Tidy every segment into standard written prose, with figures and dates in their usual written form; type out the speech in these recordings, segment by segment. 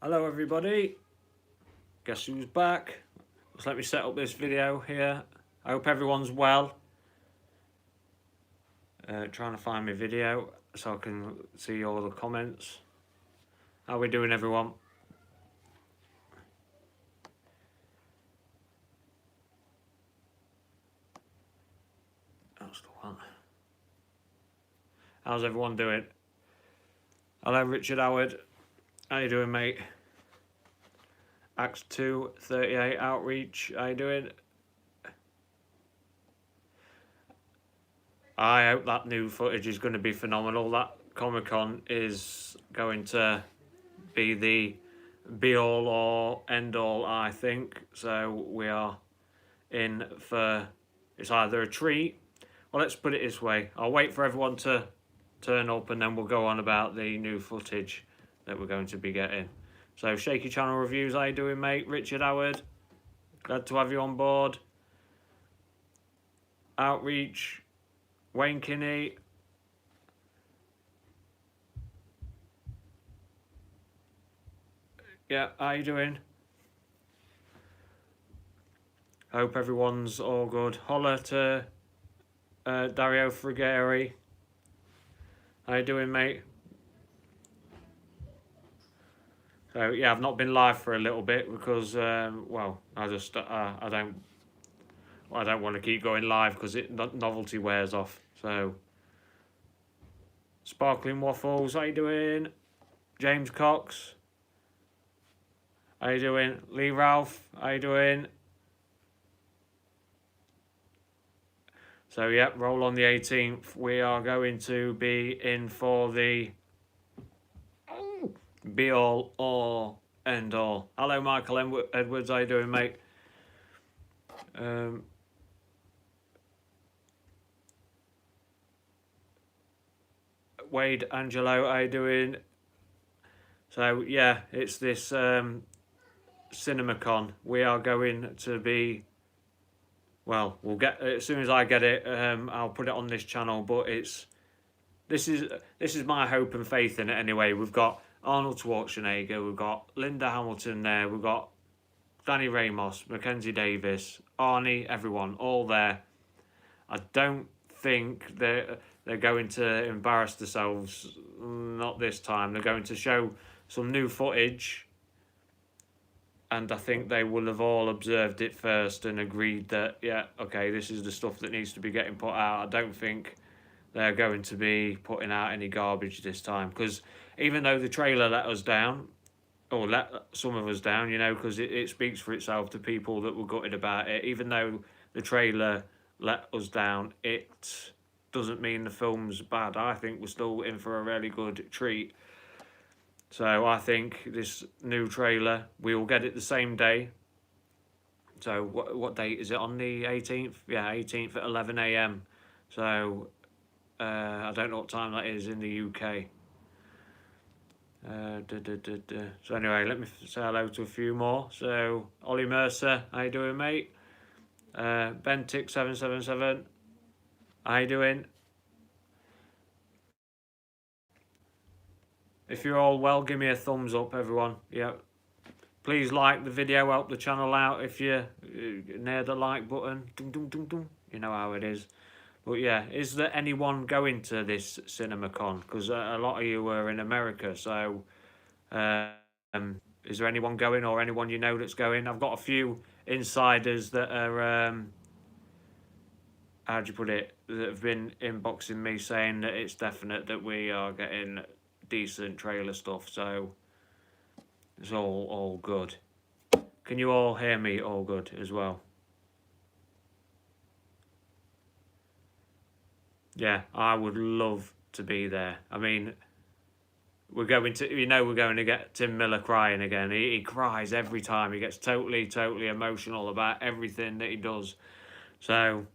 Hello everybody, guess who's back? Just let me set up this video here. I hope everyone's well. Trying to find my video so I can see all the comments. How are we doing, everyone? That's the one. How's everyone doing? Hello Richard Howard, how you doing, mate? Acts 2 38 Outreach, how you doing? I hope that new footage is going to be phenomenal. That Comic-Con is going to be the be-all or end-all, I think. So we are in for, it's either a treat, well, let's put it this way. I'll wait for everyone to turn up and then we'll go on about the new footage that we're going to be getting. So Shaky Channel Reviews, how you doing, mate? Richard Howard, glad to have you on board. Outreach, Wayne Kinney, yeah, how you doing? Hope everyone's all good. Holla to Dario Frigeri. How you doing, mate? So yeah, I've not been live for a little bit because well, I just I don't want to keep going live because novelty wears off. So Sparkling Waffles, how you doing? James Cox, how you doing? Lee Ralph, how you doing? So yeah, roll on the 18th. We are going to be in for the be all or end all. Hello, Michael Edwards. How you doing, mate? Wade Angelo, how you doing? So yeah, it's this CinemaCon. We are going to be, well, we'll get, as soon as I get it, I'll put it on this channel. But this is my hope and faith in it anyway. We've got Arnold Schwarzenegger, we've got Linda Hamilton there, we've got Danny Ramos, Mackenzie Davis, Arnie, everyone, all there. I don't think they're going to embarrass themselves, not this time. They're going to show some new footage, and I think they will have all observed it first and agreed that, yeah, okay, this is the stuff that needs to be getting put out. I don't think they're going to be putting out any garbage this time, because even though the trailer let us down, or let some of us down, you know, because it speaks for itself to people that were gutted about it. Even though the trailer let us down, it doesn't mean the film's bad. I think we're still in for a really good treat. So I think this new trailer, we will get it the same day. So what date is it, on the 18th? Yeah, 18th at 11 AM. So I don't know what time that is in the UK. So anyway, let me say hello to a few more. So Ollie Mercer, how you doing, mate? Bentic777, how you doing? If you're all well, give me a thumbs up, everyone. Yeah, please like the video, help the channel out if you're near the like button. Dum, dum, dum, dum. You know how it is. But yeah, is there anyone going to this CinemaCon? Because a lot of you were in America, so is there anyone going, or anyone you know that's going? I've got a few insiders that are, how'd you put it, that have been inboxing me saying that it's definite that we are getting decent trailer stuff, so it's all good. Can you all hear me all good as well? Yeah, I would love to be there. I mean, we're going to, we're going to get Tim Miller crying again. He cries every time. He gets totally emotional about everything that he does. So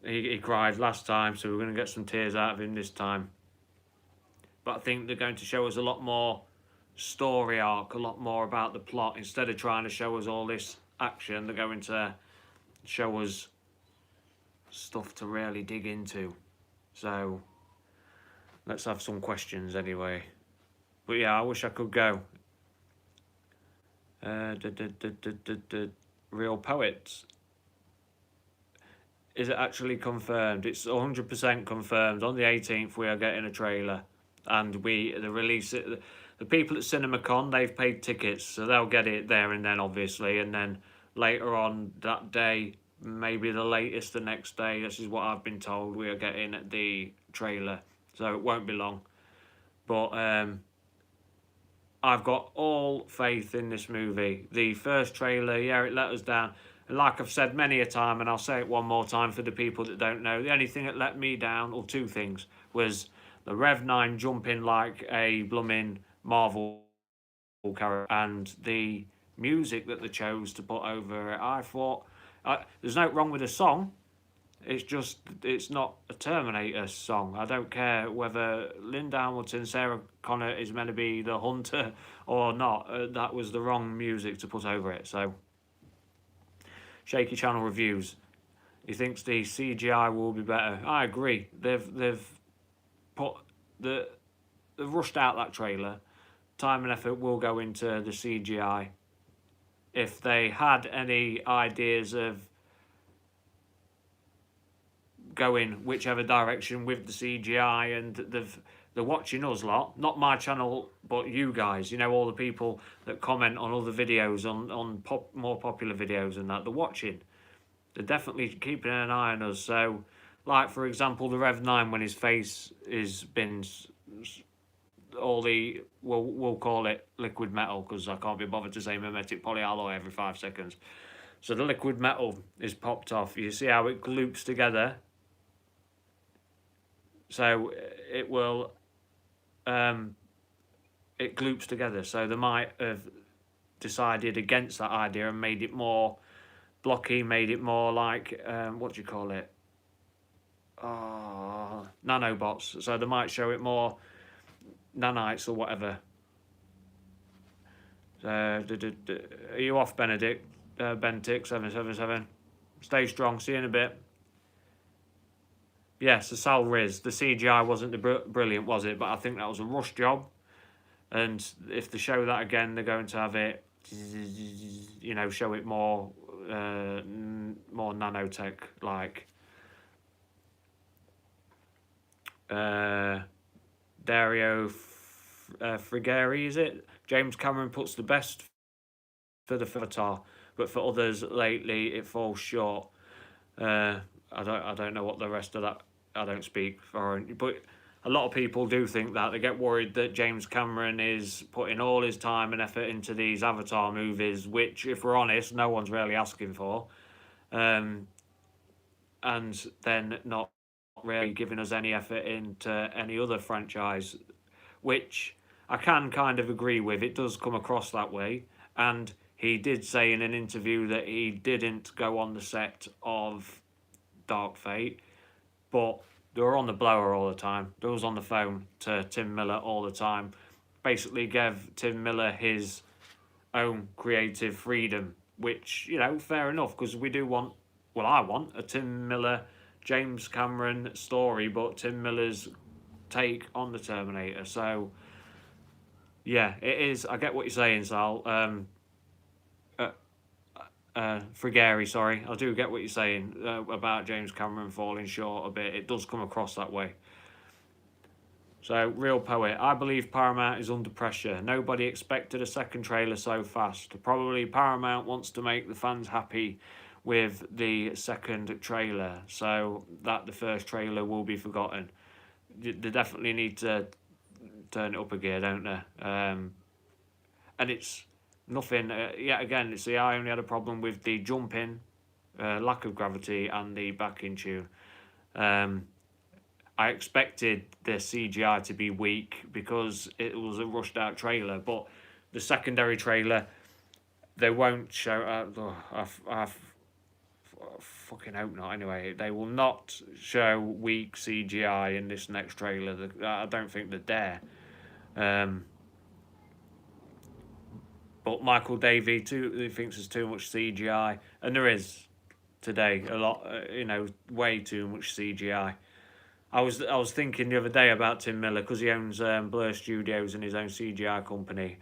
he cried last time, so we're going to get some tears out of him this time. But I think they're going to show us a lot more story arc, a lot more about the plot. Instead of trying to show us all this action, they're going to show us stuff to really dig into. So let's have some questions anyway. But yeah, I wish I could go. Real Poets. Is it actually confirmed? It's 100% confirmed. On the 18th, we are getting a trailer, and the release it. The people at CinemaCon, they've paid tickets, so they'll get it there and then, obviously, and then later on that day, maybe the latest the next day. This is what I've been told. We are getting the trailer, so it won't be long. But I've got all faith in this movie. The first trailer, yeah, it let us down. And like I've said many a time, and I'll say it one more time for the people that don't know, the only thing that let me down, or two things, was the Rev 9 jumping like a blooming Marvel character, and the music that they chose to put over it. I thought, there's no wrong with the song, it's just, it's not a Terminator song. I don't care whether Linda Hamilton, Sarah Connor is meant to be the hunter or not. That was the wrong music to put over it. So, Shaky Channel Reviews. He thinks the CGI will be better. I agree. They've rushed out that trailer. Time and effort will go into the CGI. If they had any ideas of going whichever direction with the CGI, and they're watching us lot, not my channel, but you guys, you know, all the people that comment on other videos, on more popular videos and that, they're watching. They're definitely keeping an eye on us. So, like, for example, the Rev 9, when his face is been all the, we'll call it liquid metal, because I can't be bothered to say mimetic polyalloy every 5 seconds. So the liquid metal is popped off. You see how it gloops together? So it will, it gloops together. So they might have decided against that idea and made it more blocky, made it more like, what do you call it? Oh, nanobots. So they might show it more nanites or whatever. Are you off, Benedict? Bentic 777. Stay strong. See you in a bit. Yes, the Sal Riz. The CGI wasn't the brilliant, was it? But I think that was a rush job. And if they show that again, they're going to have it, you know, show it more, more nanotech like. Dario Frigeri, is it? James Cameron puts the best for the Avatar, but for others lately it falls short. I don't know what the rest of that. I don't speak foreign, but a lot of people do think that. They get worried that James Cameron is putting all his time and effort into these Avatar movies, which, if we're honest, no one's really asking for, and then not really giving us any effort into any other franchise, which I can kind of agree with. It does come across that way, and he did say in an interview that he didn't go on the set of Dark Fate, but they were on the blower all the time. They was on the phone to Tim Miller all the time. Basically gave Tim Miller his own creative freedom, which, you know, fair enough, because we do want, well, I want a Tim Miller, James Cameron story, but Tim Miller's take on the Terminator. So, yeah, it is. I get what you're saying, Sal. Frigeri, sorry. I do get what you're saying about James Cameron falling short a bit. It does come across that way. So, Real Poet. I believe Paramount is under pressure. Nobody expected a second trailer so fast. Probably Paramount wants to make the fans happy with the second trailer, so that the first trailer will be forgotten. They definitely need to turn it up a gear, don't they? And it's nothing, yet again, it's the I only had a problem with the jumping, lack of gravity, and the backing tune. I expected the CGI to be weak because it was a rushed out trailer, but the secondary trailer, they won't show. I fucking hope not. Anyway, they will not show weak CGI in this next trailer. I don't think they dare. But Michael Davey too, he thinks there's too much CGI, and there is today a lot. You know, way too much CGI. I was thinking the other day about Tim Miller, because he owns Blur Studios and his own CGI company.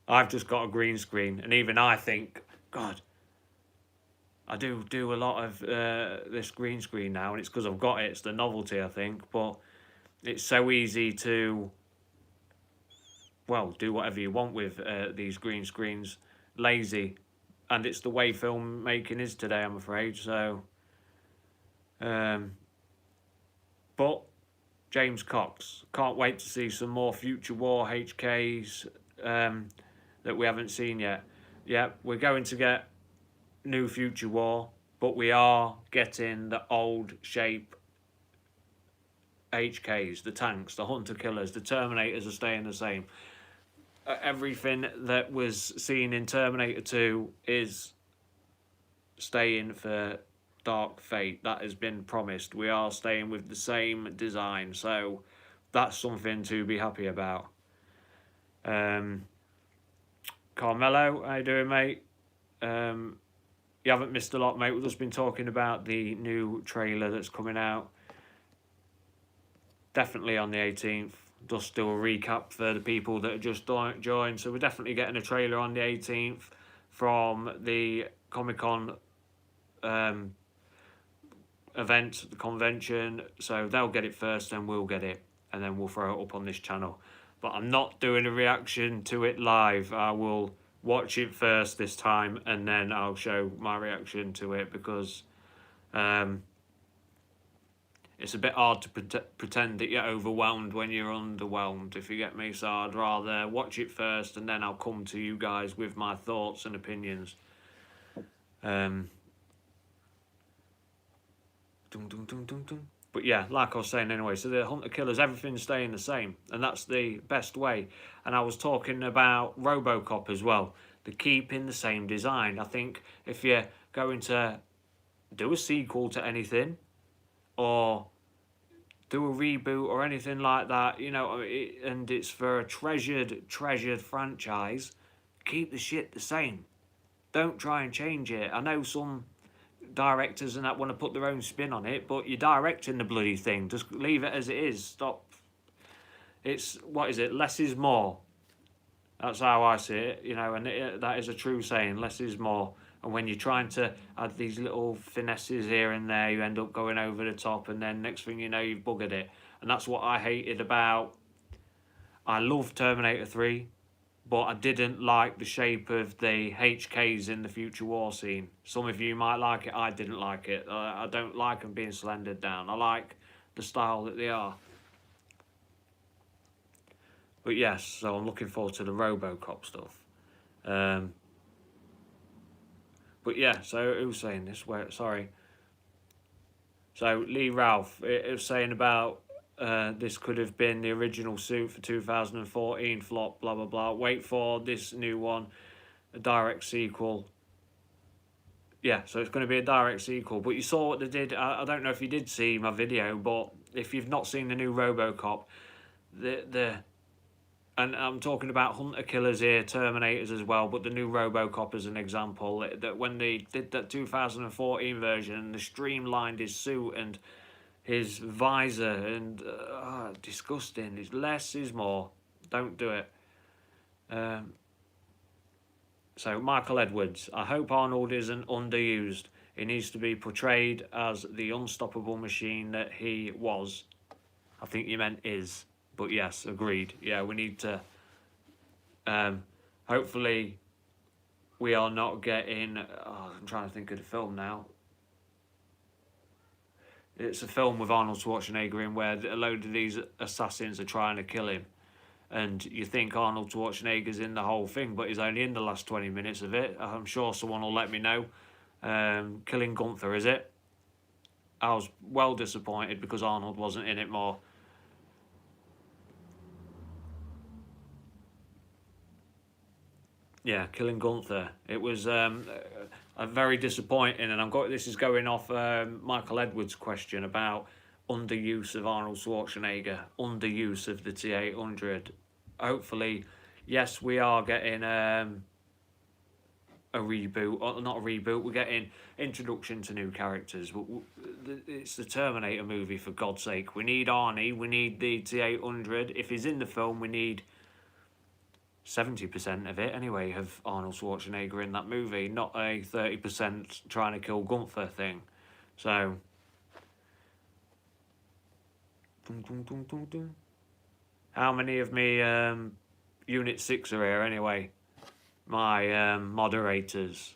I've just got a green screen, and even I think, God, I do a lot of this green screen now, and it's because I've got it. It's the novelty, I think. But it's so easy to, well, do whatever you want with these green screens. Lazy, and it's the way filmmaking is today, I'm afraid. So, but James Cox, can't wait to see some more Future War HKs that we haven't seen yet. Yeah, we're going to get new Future War, but we are getting the old shape HKs, the tanks, the hunter killers, the Terminators are staying the same. Everything that was seen in Terminator 2 is staying for Dark Fate. That has been promised. We are staying with the same design, so that's something to be happy about. Carmelo, how you doing, mate? You haven't missed a lot, mate. We've just been talking about the new trailer that's coming out. Definitely on the 18th. Just do a recap for the people that have just joined. So we're definitely getting a trailer on the 18th from the Comic-Con event, the convention. So they'll get it first, then we'll get it, and then we'll throw it up on this channel. But I'm not doing a reaction to it live. I will watch it first this time, and then I'll show my reaction to it, because it's a bit hard to pretend that you're overwhelmed when you're underwhelmed, if you get me. So I'd rather watch it first, and then I'll come to you guys with my thoughts and opinions. But yeah, like I was saying anyway, so the hunter killers, everything's staying the same, and that's the best way. And I was talking about RoboCop as well. They're keeping the same design. I think if you're going to do a sequel to anything, or do a reboot or anything like that, you know, and it's for a treasured franchise, keep the shit the same. Don't try and change it. I know some directors and that want to put their own spin on it, but you're directing the bloody thing. Just leave it as it is. Stop. It's, what is it? Less is more. That's how I see it, you know, and that is a true saying. Less is more. And when you're trying to add these little finesses here and there, you end up going over the top, and then next thing you know, you've buggered it. And that's what I hated about... I love Terminator 3, but I didn't like the shape of the HKs in the Future War scene. Some of you might like it, I didn't like it. I don't like them being slendered down. I like the style that they are. But yes, so I'm looking forward to the RoboCop stuff. But yeah, so who's saying this? Where, sorry. So Lee Ralph, it was saying about this could have been the original suit for 2014 flop, blah, blah, blah. Wait for this new one, a direct sequel. Yeah, so it's going to be a direct sequel. But you saw what they did. I don't know if you did see my video, but if you've not seen the new RoboCop, and I'm talking about hunter killers here, Terminators as well, but the new RoboCop as an example, that when they did that 2014 version, they streamlined his suit and his visor, and disgusting. It's less is more. Don't do it. So Michael Edwards, I hope Arnold isn't underused. He needs to be portrayed as the unstoppable machine that he was. I think you meant is. But yes, agreed. Yeah, we need to... hopefully, we are not getting... I'm trying to think of the film now. It's a film with Arnold Schwarzenegger in where a load of these assassins are trying to kill him. And you think Arnold Schwarzenegger's in the whole thing, but he's only in the last 20 minutes of it. I'm sure someone will let me know. Killing Gunther, is it? I was well disappointed because Arnold wasn't in it more. Yeah, Killing Gunther. It was a very disappointing, and this is going off Michael Edwards' question about underuse of Arnold Schwarzenegger, underuse of the T-800. Hopefully, yes, we are getting a reboot, or not a reboot, we're getting introduction to new characters. It's the Terminator movie, for God's sake. We need Arnie, we need the T-800. If he's in the film, we need 70% of it anyway, of Arnold Schwarzenegger in that movie, not a 30% trying to kill Gunther thing. So, how many of me Unit 6 are here anyway? My moderators.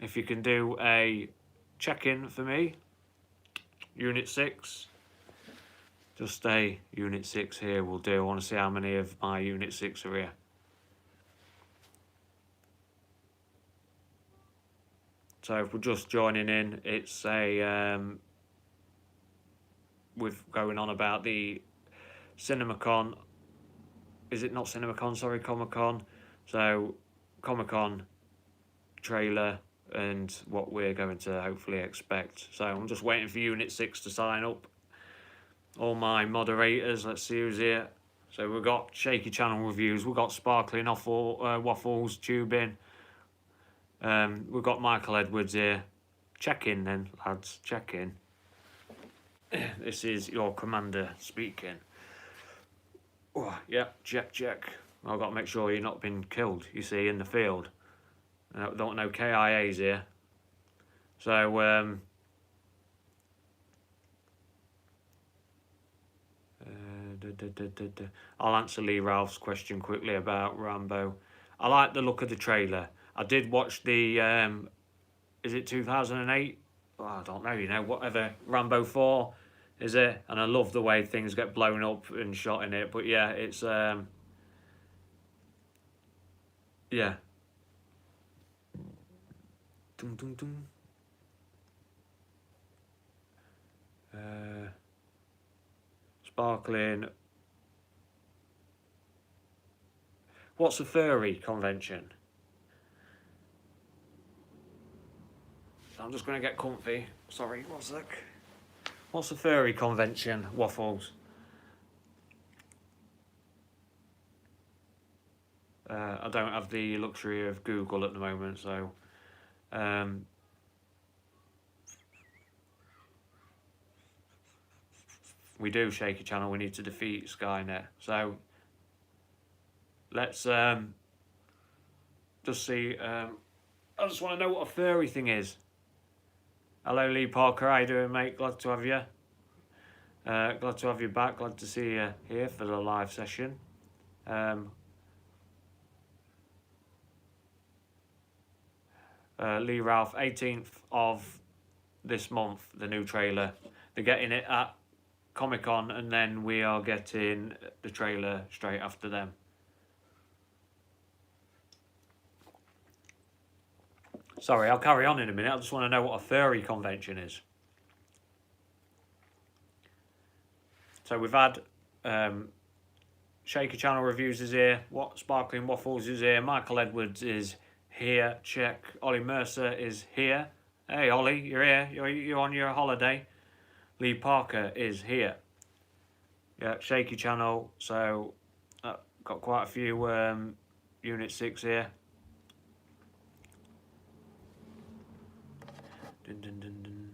If you can do a check-in for me, Unit 6. Just a Unit 6 here will do. I want to see how many of my Unit 6 are here. So if we're just joining in, it's a with going on about the CinemaCon. Is it not CinemaCon? Sorry, Comic-Con. So Comic-Con trailer and what we're going to hopefully expect. So I'm just waiting for Unit 6 to sign up. All my moderators, let's see who's here. So we've got Shaky Channel Reviews, we've got Sparkling Waffles, Tubing. We've got Michael Edwards here. Check in then, lads, check in. This is your commander speaking. Oh, yeah, check. I've got to make sure you've not been killed, you see, in the field. Don't want no KIAs here. So, I'll answer Lee Ralph's question quickly about Rambo. I like the look of the trailer. I did watch the, is it 2008? Oh, I don't know, you know, whatever, Rambo 4, is it? And I love the way things get blown up and shot in it. But yeah, it's, yeah. Dum, dum, dum. Sparkling. What's a furry convention? I'm just going to get comfy. Sorry, one sec. What's a furry convention, Waffles? I don't have the luxury of Google at the moment, so... we do, Shaky Channel, we need to defeat Skynet. So, let's just see... I just want to know what a furry thing is. Hello, Lee Parker, how you doing, mate? Glad to have you. Glad to have you back. Glad to see you here for the live session. Lee Ralph, 18th of this month, the new trailer. They're getting it at Comic-Con, and then we are getting the trailer straight after them. Sorry, I'll carry on in a minute. I just want to know what a furry convention is. So we've had Shaky Channel Reviews is here. What Sparkling Waffles is here. Michael Edwards is here. Check. Ollie Mercer is here. Hey Ollie, you're here. You're on your holiday. Lee Parker is here. Yeah, Shaky Channel. So got quite a few Unit 6 here. Dun, dun, dun, dun.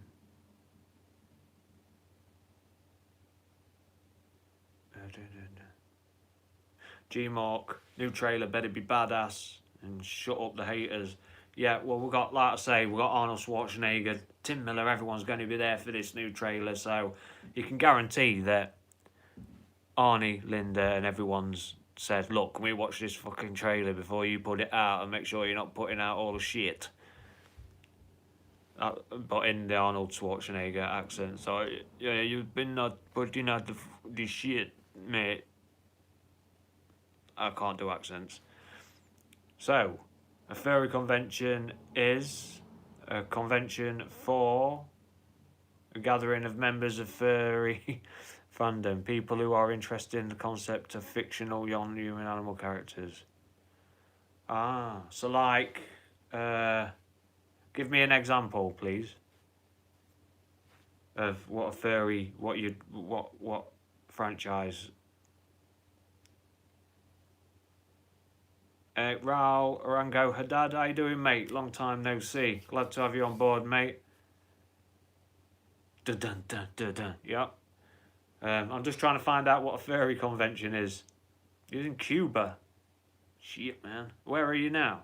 G-Mark, new trailer, better be badass and shut up the haters. Yeah, well, we've got, like I say, we've got Arnold Schwarzenegger, Tim Miller, everyone's going to be there for this new trailer, so you can guarantee that Arnie, Linda, and everyone's said, look, can we watch this fucking trailer before you put it out and make sure you're not putting out all the shit. But in the Arnold Schwarzenegger accent, so yeah, you've been not putting out the shit, mate. I can't do accents. So, a furry convention is a convention for a gathering of members of furry fandom, people who are interested in the concept of fictional non-human animal characters. Ah, so like, give me an example, please, of what a furry, what franchise. Raul Orango Haddad, how you doing, mate? Long time no see. Glad to have you on board, mate. Dun dun dun dun dun. Yep. I'm just trying to find out what a furry convention is. He's in Cuba. Shit, man. Where are you now?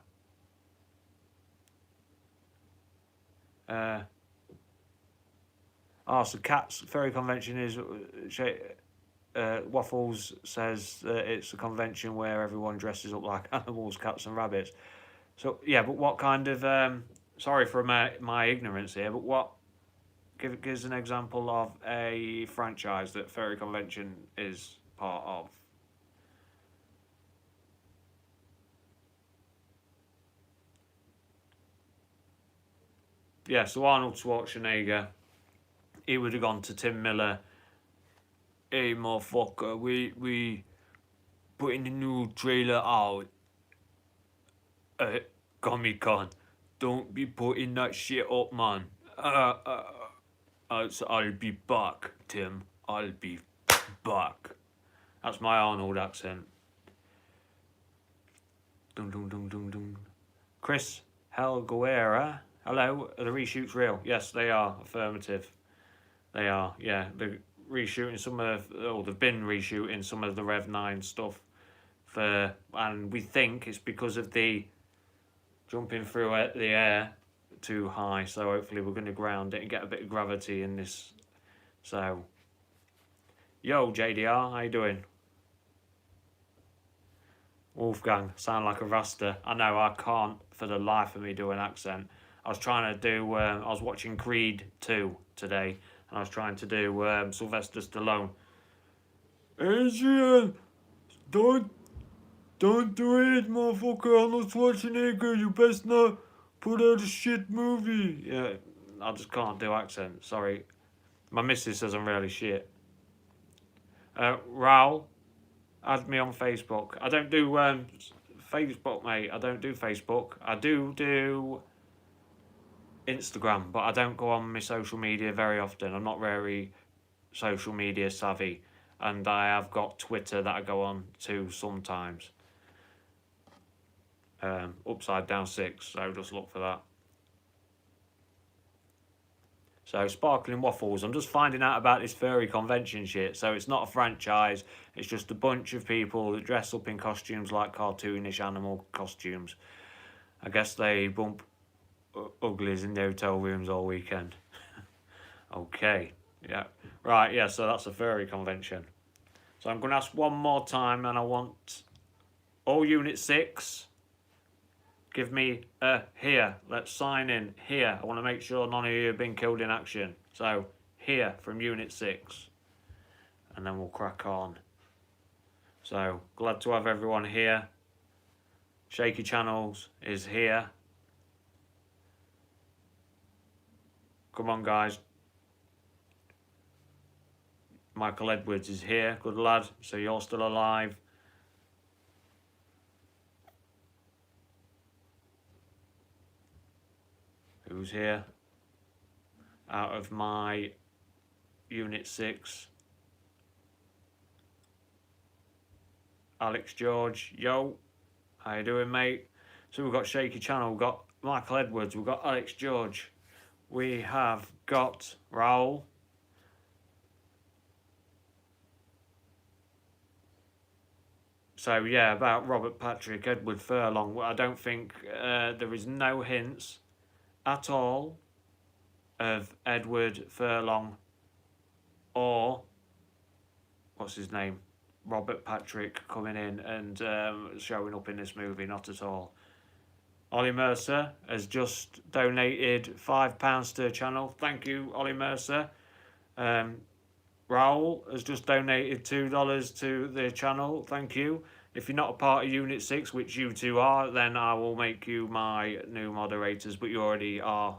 So Cats Furry Convention is... Waffles says that it's a convention where everyone dresses up like animals, cats and rabbits. So, yeah, but what kind of... sorry for my ignorance here, but what... Give us an example of a franchise that Furry Convention is part of. Yeah, so Arnold Schwarzenegger, he would have gone to Tim Miller. Hey, motherfucker, we putting the new trailer out at Comic Con. Don't be putting that shit up, man. I'll be back, Tim. I'll be back. That's my Arnold accent. Dun dun dun dun dun. Chris Helguera. Hello, are the reshoots real? Yes, they are. Affirmative. They are, yeah. They're reshooting they've been reshooting some of the Rev 9 stuff. And we think it's because of the jumping through the air too high. So hopefully we're going to ground it and get a bit of gravity in this. So, yo, JDR, how you doing? Wolfgang, sound like a Rasta. I know, I can't for the life of me do an accent. I was trying to do, I was watching Creed 2 today, and I was trying to do Sylvester Stallone. Adrian, don't do it, motherfucker. Arnold Schwarzenegger, you best not put out a shit movie. Yeah, I just can't do accents, sorry. My missus says I'm really shit. Raoul, add me on Facebook. I don't do Facebook, mate. I don't do Facebook. I do Instagram, but I don't go on my social media very often. I'm not very social media savvy. And I have got Twitter that I go on to sometimes. Upside Down 6, so just look for that. So, Sparkling Waffles, I'm just finding out about this furry convention shit. So, it's not a franchise, it's just a bunch of people that dress up in costumes like cartoonish animal costumes. I guess they bump uglies in the hotel rooms all weekend. Okay, yeah. Right, yeah, so that's a furry convention. So, I'm going to ask one more time, and I want all Unit 6... Give me a here. Let's sign in here. I want to make sure none of you have been killed in action. So, here from Unit 6. And then we'll crack on. So, glad to have everyone here. Shaky Channels is here. Come on, guys. Michael Edwards is here. Good lad. So, you're still alive. Who's here? Out of my Unit 6. Alex George, yo. How you doing, mate? So we've got Shaky Channel, we've got Michael Edwards, we've got Alex George. We have got Raoul. So yeah, about Robert Patrick, Edward Furlong. I don't think there is no hints at all of Edward Furlong or what's his name, Robert Patrick coming in and showing up in this movie. Not at all. Ollie Mercer has just donated £5 to the channel. Thank you, Ollie Mercer. Raoul has just donated $2 to the channel. Thank you. If you're not a part of Unit 6, which you two are, then I will make you my new moderators, but you already are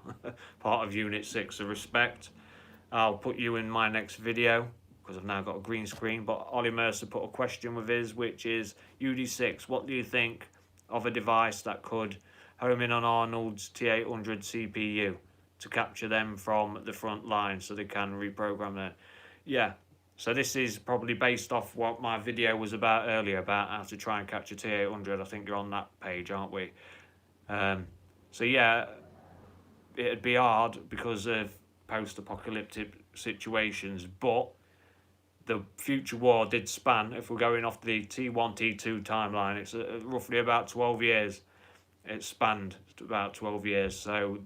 part of Unit 6, so respect. I'll put you in my next video, because I've now got a green screen, but Ollie Mercer put a question with his, which is, UD6, what do you think of a device that could home in on Arnold's T800 CPU to capture them from the front line so they can reprogram them? Yeah. So this is probably based off what my video was about earlier, about how to try and catch a T800. I think you're on that page, aren't we? So yeah, it'd be hard because of post-apocalyptic situations, but the future war did span, if we're going off the T1, T2 timeline, it's roughly about 12 years. It spanned about 12 years, so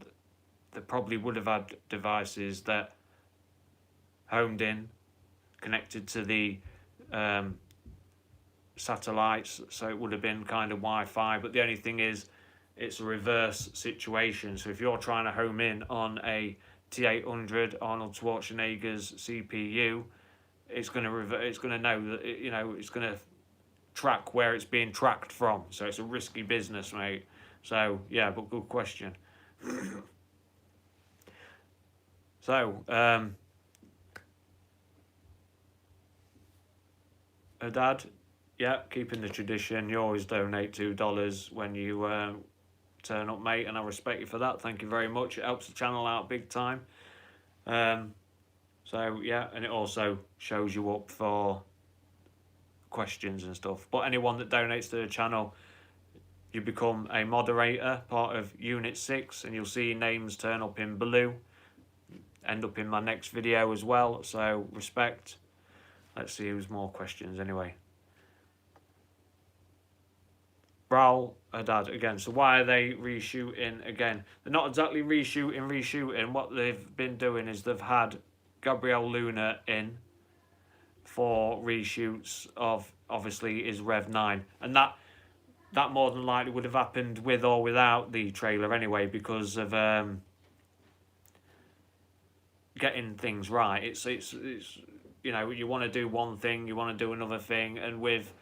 they probably would have had devices that homed in, connected to the satellites, so it would have been kind of Wi-Fi. But the only thing is, it's a reverse situation. So if you're trying to home in on a T800 Arnold Schwarzenegger's CPU, it's going to know that it's going to track where it's being tracked from. So it's a risky business, mate. So yeah, but good question. So Dad, yeah, keeping the tradition. You always donate $2 when you turn up, mate, and I respect you for that. Thank you very much. It helps the channel out big time. So yeah, and it also shows you up for questions and stuff. But anyone that donates to the channel, you become a moderator, part of Unit 6, and you'll see names turn up in blue, end up in my next video as well. So respect. Let's see who's more questions anyway. Brawl, Dad, again. So why are they reshooting again? They're not exactly reshooting. What they've been doing is they've had Gabrielle Luna in for reshoots of, obviously, is Rev 9. And that more than likely would have happened with or without the trailer anyway, because of getting things right. It's you know, you want to do one thing, you want to do another thing, and with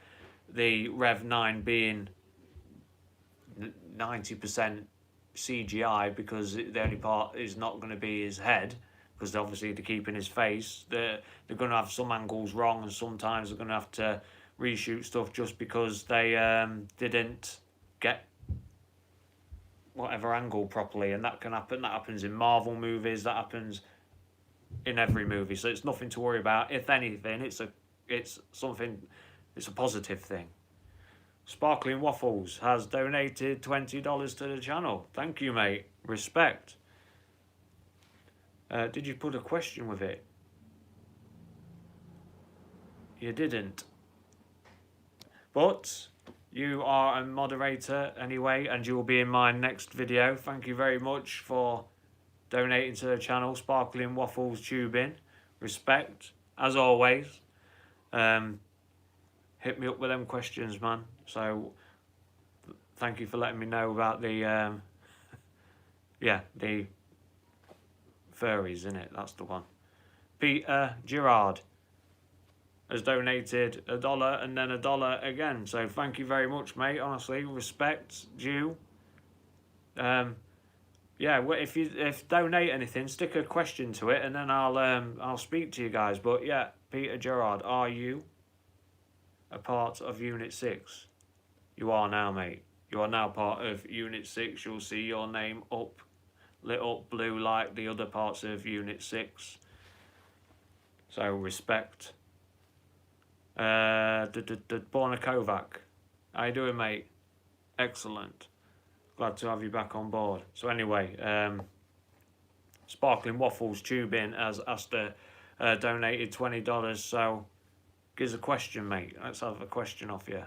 the Rev 9 being 90% CGI, because the only part is not going to be his head, because obviously they're keeping his face, they're going to have some angles wrong, and sometimes they're going to have to reshoot stuff just because they didn't get whatever angle properly, and that can happen. That happens in Marvel movies, that happens in every movie, so it's nothing to worry about. If anything, it's a positive thing. Sparkling Waffles has donated $20 to the channel. Thank you, mate. Respect. Did you put a question with it? You didn't. But you are a moderator anyway, and you will be in my next video. Thank you very much for donating to the channel. Sparkling Waffles Tubing. Respect, as always. Hit me up with them questions, man. So thank you for letting me know about the the furries, innit? That's the one. Peter Girard has donated $1 and then $1 again. So thank you very much, mate. Honestly, respect due. Yeah, if donate anything, stick a question to it, and then I'll speak to you guys. But yeah, Peter Gerard, are you a part of Unit 6? You are now, mate. You are now part of Unit 6. You'll see your name lit up blue like the other parts of Unit 6. So respect. Borna Kovac, how you doing, mate? Excellent. Glad to have you back on board. So anyway, Sparkling Waffles Tubing has donated $20. So give us a question, mate. Let's have a question off you.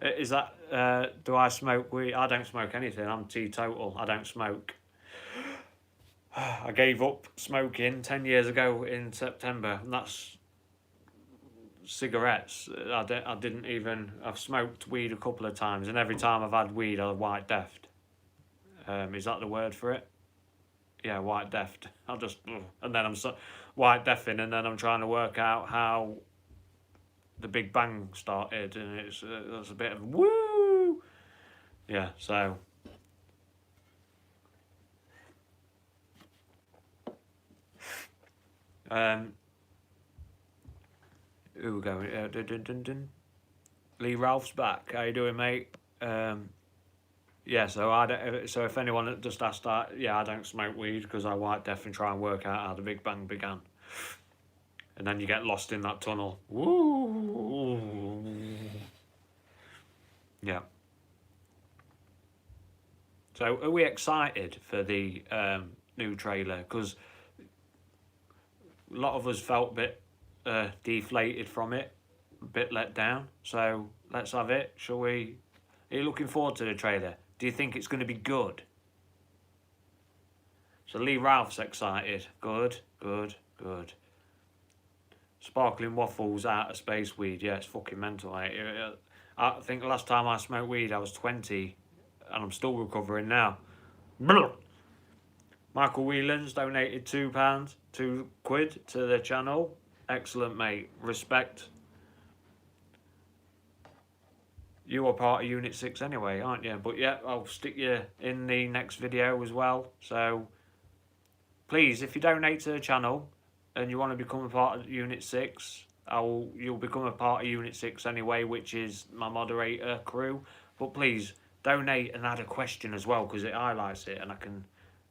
Is that do I smoke weed? I don't smoke anything. I'm teetotal. I don't smoke. I gave up smoking 10 years ago in September, and that's cigarettes. I've smoked weed a couple of times, and every time I've had weed, I'm white deafed. Is that the word for it? Yeah, white deafed. And then I'm white deafing, and then I'm trying to work out how the Big Bang started, and it's a bit of woo. Yeah, so. Who we going? Lee Ralph's back. How you doing, mate? Yeah. So if anyone just asked that, yeah, I don't smoke weed because I white deaf and try and work out how the Big Bang began. And then you get lost in that tunnel. Woo. Yeah. So are we excited for the new trailer? Because a lot of us felt a bit deflated from it, a bit let down. So let's have it, shall we? Are you looking forward to the trailer? Do you think it's going to be good? So Lee Ralph's excited. Good, good, good. Sparkling waffles out of space weed. Yeah, it's fucking mental. I think the last time I smoked weed I was 20 and I'm still recovering now. Michael Whelan's donated £2, £2 to the channel. Excellent, mate. Respect. You are part of Unit 6 anyway, aren't you? But yeah, I'll stick you in the next video as well. So please, if you donate to the channel and you want to become a part of Unit 6, you'll become a part of Unit 6 anyway, which is my moderator crew. But please, donate and add a question as well, because it highlights it and I can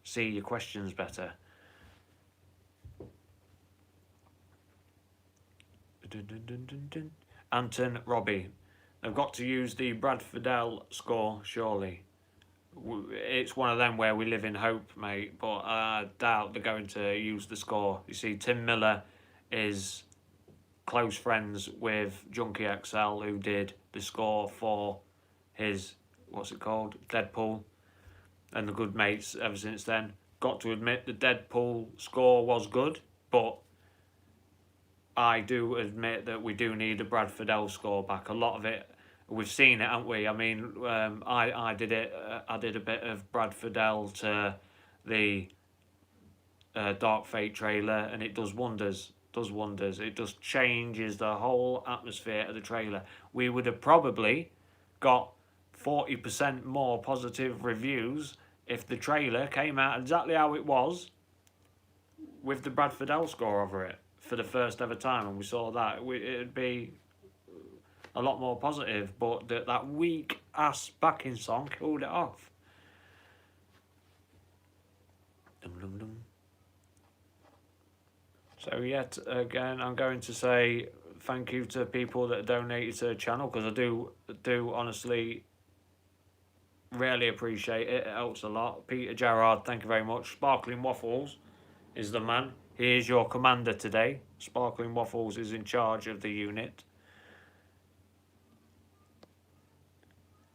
see your questions better. Anton Robbie. They've got to use the Brad Fidel score, surely. It's one of them where we live in hope, mate, but I doubt they're going to use the score. You see, Tim Miller is close friends with Junkie XL, who did the score for his, what's it called, Deadpool, and the good mates ever since then. Got to admit the Deadpool score was good, but I do admit that we do need a Brad Fidel score back. A lot of it, we've seen it, haven't we? I mean, I did it. I did a bit of Brad Fidel to the Dark Fate trailer, and it does wonders. Does wonders. It just changes the whole atmosphere of the trailer. We would have probably got 40% more positive reviews if the trailer came out exactly how it was, with the Brad Fidel score over it for the first ever time, and we saw that. It'd be a lot more positive, but that weak ass backing song killed it off. So yet again, I'm going to say thank you to people that donated to the channel, because I do honestly really appreciate it. It helps a lot. Peter Gerard, thank you very much. Sparkling Waffles is the man. He is your commander today. Sparkling Waffles is in charge of the unit.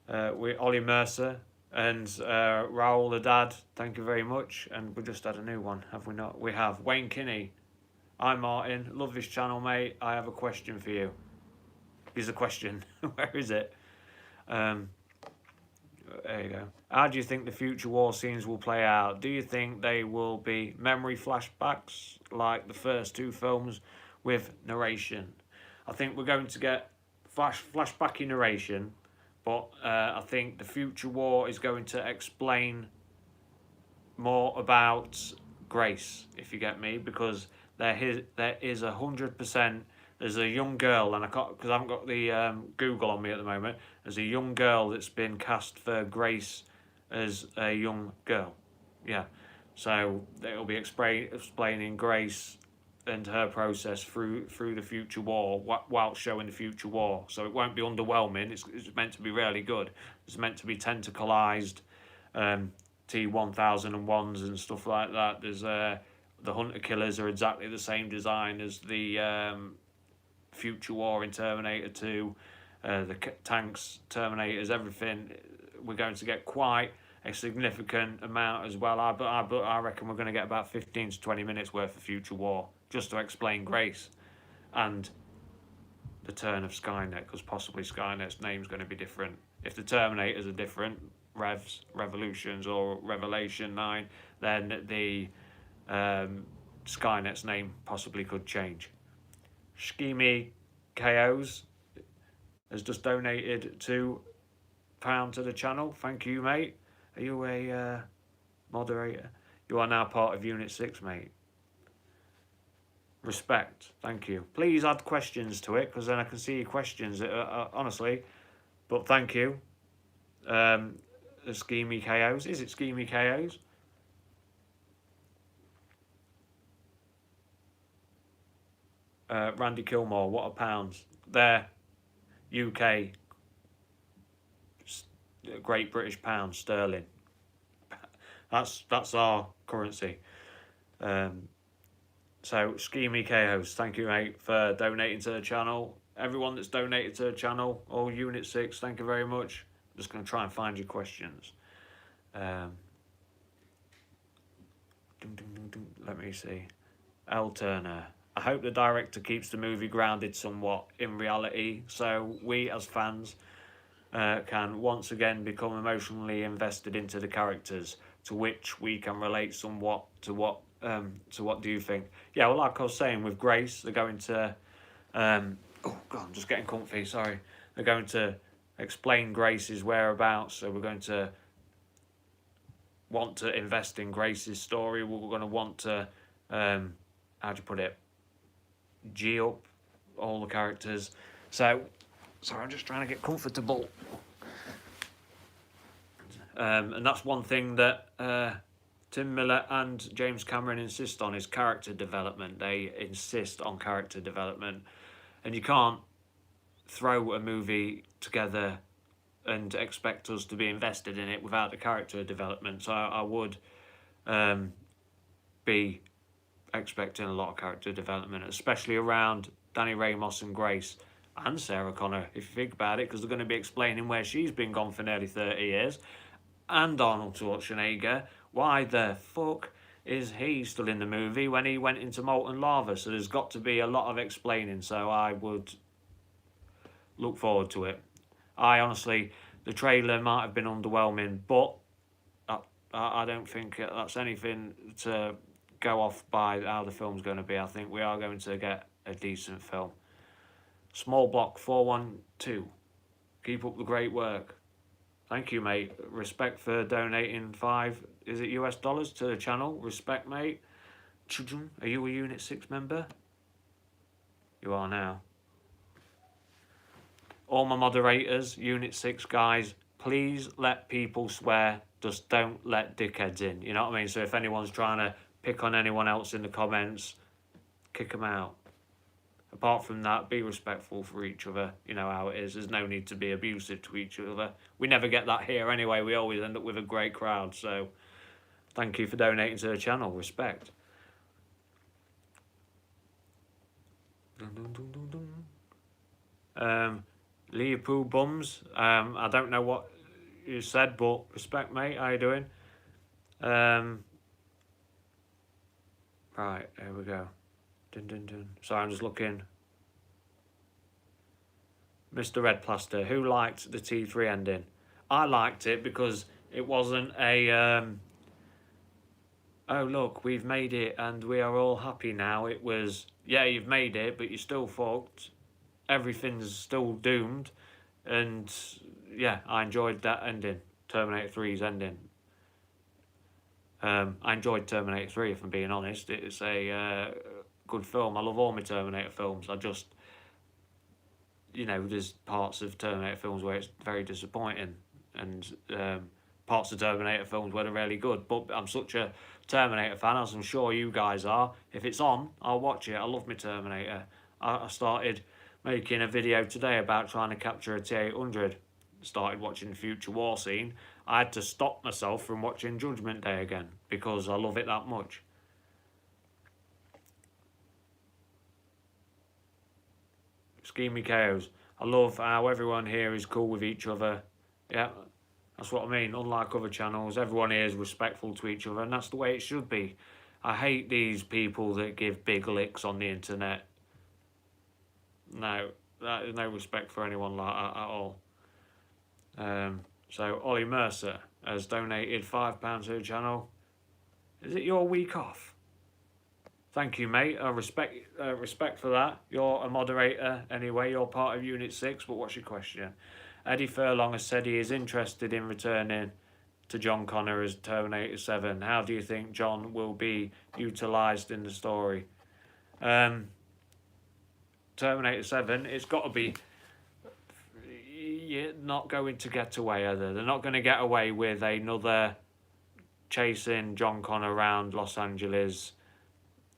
Ollie Mercer and Raoul the Dad, thank you very much. And we just had a new one, have we not? We have. Wayne Kinney. Hi Martin, love this channel, mate. I have a question for you. Here's a question. Where is it? There you go. How do you think the future war scenes will play out? Do you think they will be memory flashbacks like the first two films with narration? I think we're going to get flashbacky narration, but I think the future war is going to explain more about Grace, if you get me, because there is 100%. There's a young girl, and I can't, because I haven't got the Google on me at the moment. There's a young girl that's been cast for Grace as a young girl. Yeah. So it'll be explaining Grace and her process through the future war, while showing the future war. So it won't be underwhelming. It's meant to be really good. It's meant to be tentacleized T-1001s and stuff like that. There's the Hunter Killers are exactly the same design as the future war in Terminator 2. The tanks, Terminators, everything. We're going to get quite a significant amount as well. I reckon we're going to get about 15 to 20 minutes worth of future war, just to explain Grace and the turn of Skynet, because possibly Skynet's name's going to be different. If the Terminators are different, Revolutions or Revelation 9, then the Skynet's name possibly could change. Schemy KOs has just donated £2 to the channel. Thank you, mate. Are you a moderator? You are now part of Unit 6, mate. Respect. Thank you. Please add questions to it, because then I can see your questions, honestly. But thank you. The Schemy KOs. Is it Schemy KOs? Randy Kilmore, what a pounds. There, UK, Great British Pound, sterling. That's our currency. So, Schemy Chaos, thank you, mate, for donating to the channel. Everyone that's donated to the channel, all Unit 6, thank you very much. I'm just going to try and find your questions. Let me see. L. Turner. I hope the director keeps the movie grounded somewhat in reality, so we as fans can once again become emotionally invested into the characters, to which we can relate somewhat to what do you think? Yeah, well, like I was saying, with Grace, they're going to oh god, I'm just getting comfy, sorry. They're going to explain Grace's whereabouts, so we're going to want to invest in Grace's story. We're going to want to how do you put it, G up all the characters. So sorry, I'm just trying to get comfortable. And that's one thing that Tim Miller and James Cameron insist on, is character development. They insist on character development. And you can't throw a movie together and expect us to be invested in it without the character development. So I would be expecting a lot of character development, especially around Danny Ramos and Grace and Sarah Connor, if you think about it, because they're going to be explaining where she's been gone for nearly 30 years. And Arnold Schwarzenegger, why the fuck is he still in the movie when he went into molten lava? So there's got to be a lot of explaining, so I would look forward to it. I honestly, the trailer might have been underwhelming, but I don't think that's anything to go off by how the film's going to be. I think we are going to get a decent film. Small Block 412, keep up the great work. Thank you, mate. Respect for donating $5, is it US dollars, to the channel. Respect, mate. Are you a Unit 6 member? You are now. All my moderators, Unit 6 guys, please let people swear. Just don't let dickheads in. You know what I mean? So if anyone's trying to pick on anyone else in the comments, kick them out. Apart from that, be respectful for each other. You know how it is. There's no need to be abusive to each other. We never get that here anyway. We always end up with a great crowd. So thank you for donating to the channel. Respect. Leopold Bums. I don't know what you said, but respect, mate. How you doing? Right, here we go. Dun, dun, dun. Sorry, I'm just looking. Mr. Red Plaster, who liked the T3 ending? I liked it because it wasn't a oh look, we've made it and we are all happy now. It was, yeah, you've made it, but you're still fucked. Everything's still doomed. And yeah, I enjoyed that ending. Terminator 3's ending. I enjoyed Terminator 3, if I'm being honest. It's a good film. I love all my Terminator films. I just, you know, there's parts of Terminator films where it's very disappointing, and parts of Terminator films where they're really good. But I'm such a Terminator fan, as I'm sure you guys are. If it's on, I'll watch it. I love my Terminator. I started making a video today about trying to capture a T-800. Started watching the Future War scene. I had to stop myself from watching Judgment Day again because I love it that much. Schemy Chaos. I love how everyone here is cool with each other. Yeah, that's what I mean. Unlike other channels, everyone here is respectful to each other, and that's the way it should be. I hate these people that give big licks on the internet. No, there's no respect for anyone like that at all. So Ollie Mercer has donated £5 to the channel. Is it your week off? Thank you, mate. Respect for that. You're a moderator anyway. You're part of Unit 6, but what's your question? Eddie Furlong has said he is interested in returning to John Connor as Terminator 7. How do you think John will be utilised in the story? Terminator 7, it's got to be... You're not going to get away, are they? They're not going to get away with another chasing John Connor around Los Angeles,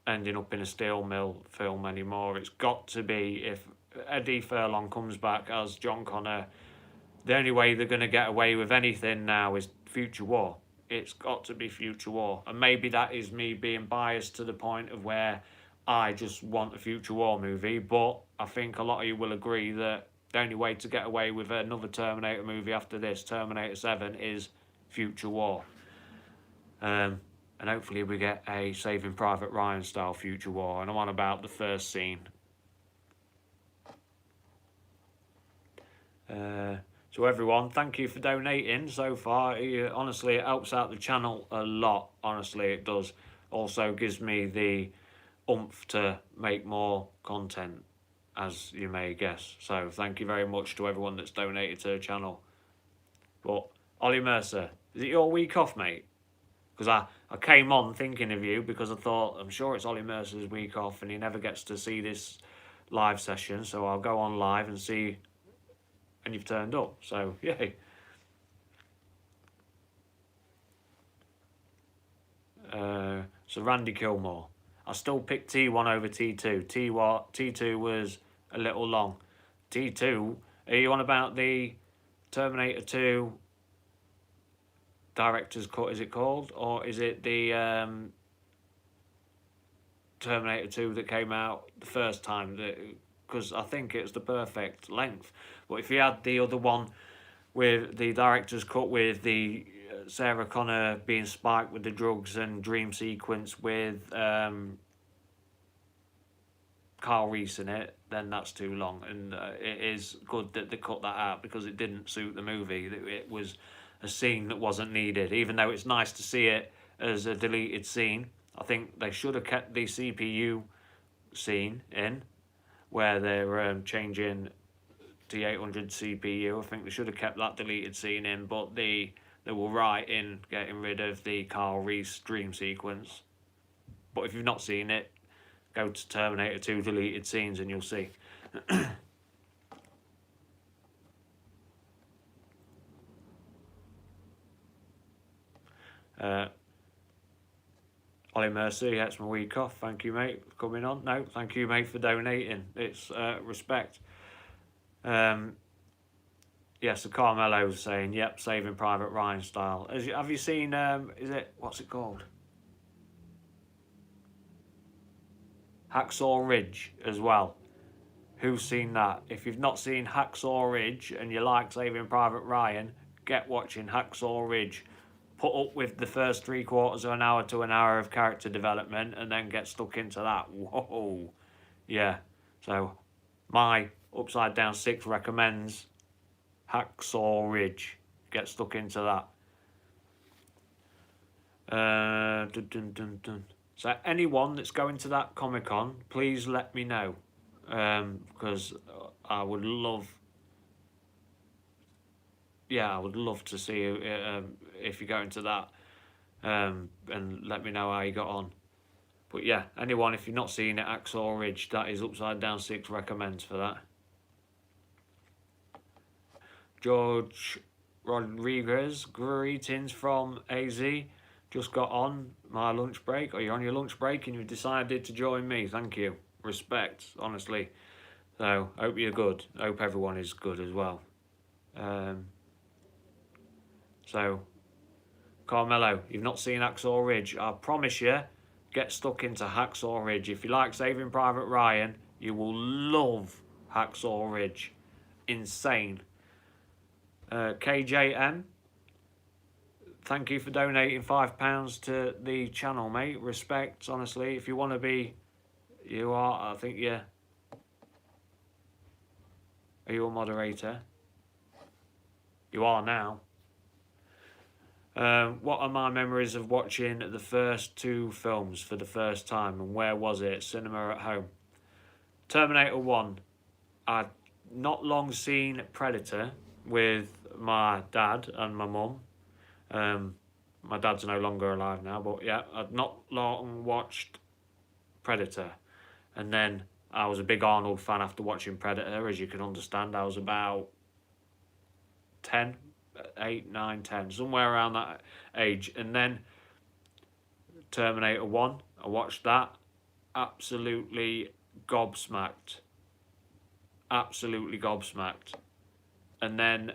ending up in a steel mill film anymore. It's got to be, if Eddie Furlong comes back as John Connor, the only way they're going to get away with anything now is Future War. It's got to be Future War. And maybe that is me being biased to the point of where I just want a Future War movie, but I think a lot of you will agree that the only way to get away with another Terminator movie after this, Terminator 7, is Future War. And hopefully we get a Saving Private Ryan style Future War, and I'm on about the first scene. So everyone, thank you for donating so far. Honestly, it helps out the channel a lot. Honestly, it does. Also gives me the oomph to make more content, as you may guess. So thank you very much to everyone that's donated to the channel. But Ollie Mercer, is it your week off, mate? Because I came on thinking of you because I thought, I'm sure it's Ollie Mercer's week off and he never gets to see this live session, so I'll go on live and see, and you've turned up, so yay. So Randy Kilmore, I still pick T1 over T2. T2 was a little long. T2, are you on about the Terminator 2 director's cut, is it called? Or is it the Terminator 2 that came out the first time? Because I think it's the perfect length. But if you had the other one with the director's cut with the Sarah Connor being spiked with the drugs and dream sequence with Carl Reese in it, then that's too long. And it is good that they cut that out because it didn't suit the movie. It was a scene that wasn't needed, even though it's nice to see it as a deleted scene. I think they should have kept the CPU scene in where they're changing the 800 CPU. I think they should have kept that deleted scene in, but they were right in getting rid of the Carl Reese dream sequence. But if you've not seen it, go to Terminator 2 deleted scenes and you'll see. Ollie Mercy, that's my week off. Thank you, mate, for coming on. No, thank you, mate, for donating. It's respect. Yes, so Carmelo's saying, yep, Saving Private Ryan style. Have you seen, what's it called? Hacksaw Ridge as well. Who's seen that? If you've not seen Hacksaw Ridge and you like Saving Private Ryan, get watching Hacksaw Ridge. Put up with the first 3/4 of an hour to an hour of character development and then get stuck into that. Whoa. Yeah. So my Upside Down 6 recommends Hacksaw Ridge. Get stuck into that. So anyone that's going to that Comic-Con, please let me know. Because I would love... Yeah, I would love to see you if you're going to that. And let me know how you got on. But yeah, anyone, if you're not seeing it, Hacksaw Ridge, that is Upside Down 6 recommends for that. George Rodriguez, greetings from AZ. Just got on my lunch break. Or you're on your lunch break and you've decided to join me. Thank you. Respect, honestly. So, hope you're good. Hope everyone is good as well. So, Carmelo, you've not seen Hacksaw Ridge. I promise you, get stuck into Hacksaw Ridge. If you like Saving Private Ryan, you will love Hacksaw Ridge. Insane. KJM, thank you for donating £5 to the channel, mate. Respect, honestly. If you want to be, you are, I think, yeah. Are you a moderator? You are now. What are my memories of watching the first two films for the first time, and where was it? Cinema at home. Terminator 1. I'd not long seen Predator with my dad and my mum. My dad's no longer alive now, but yeah, I'd not long watched Predator. And then I was a big Arnold fan after watching Predator, as you can understand. I was about 10, 8, 9, 10, somewhere around that age. And then Terminator 1, I watched that. Absolutely gobsmacked. Absolutely gobsmacked. And then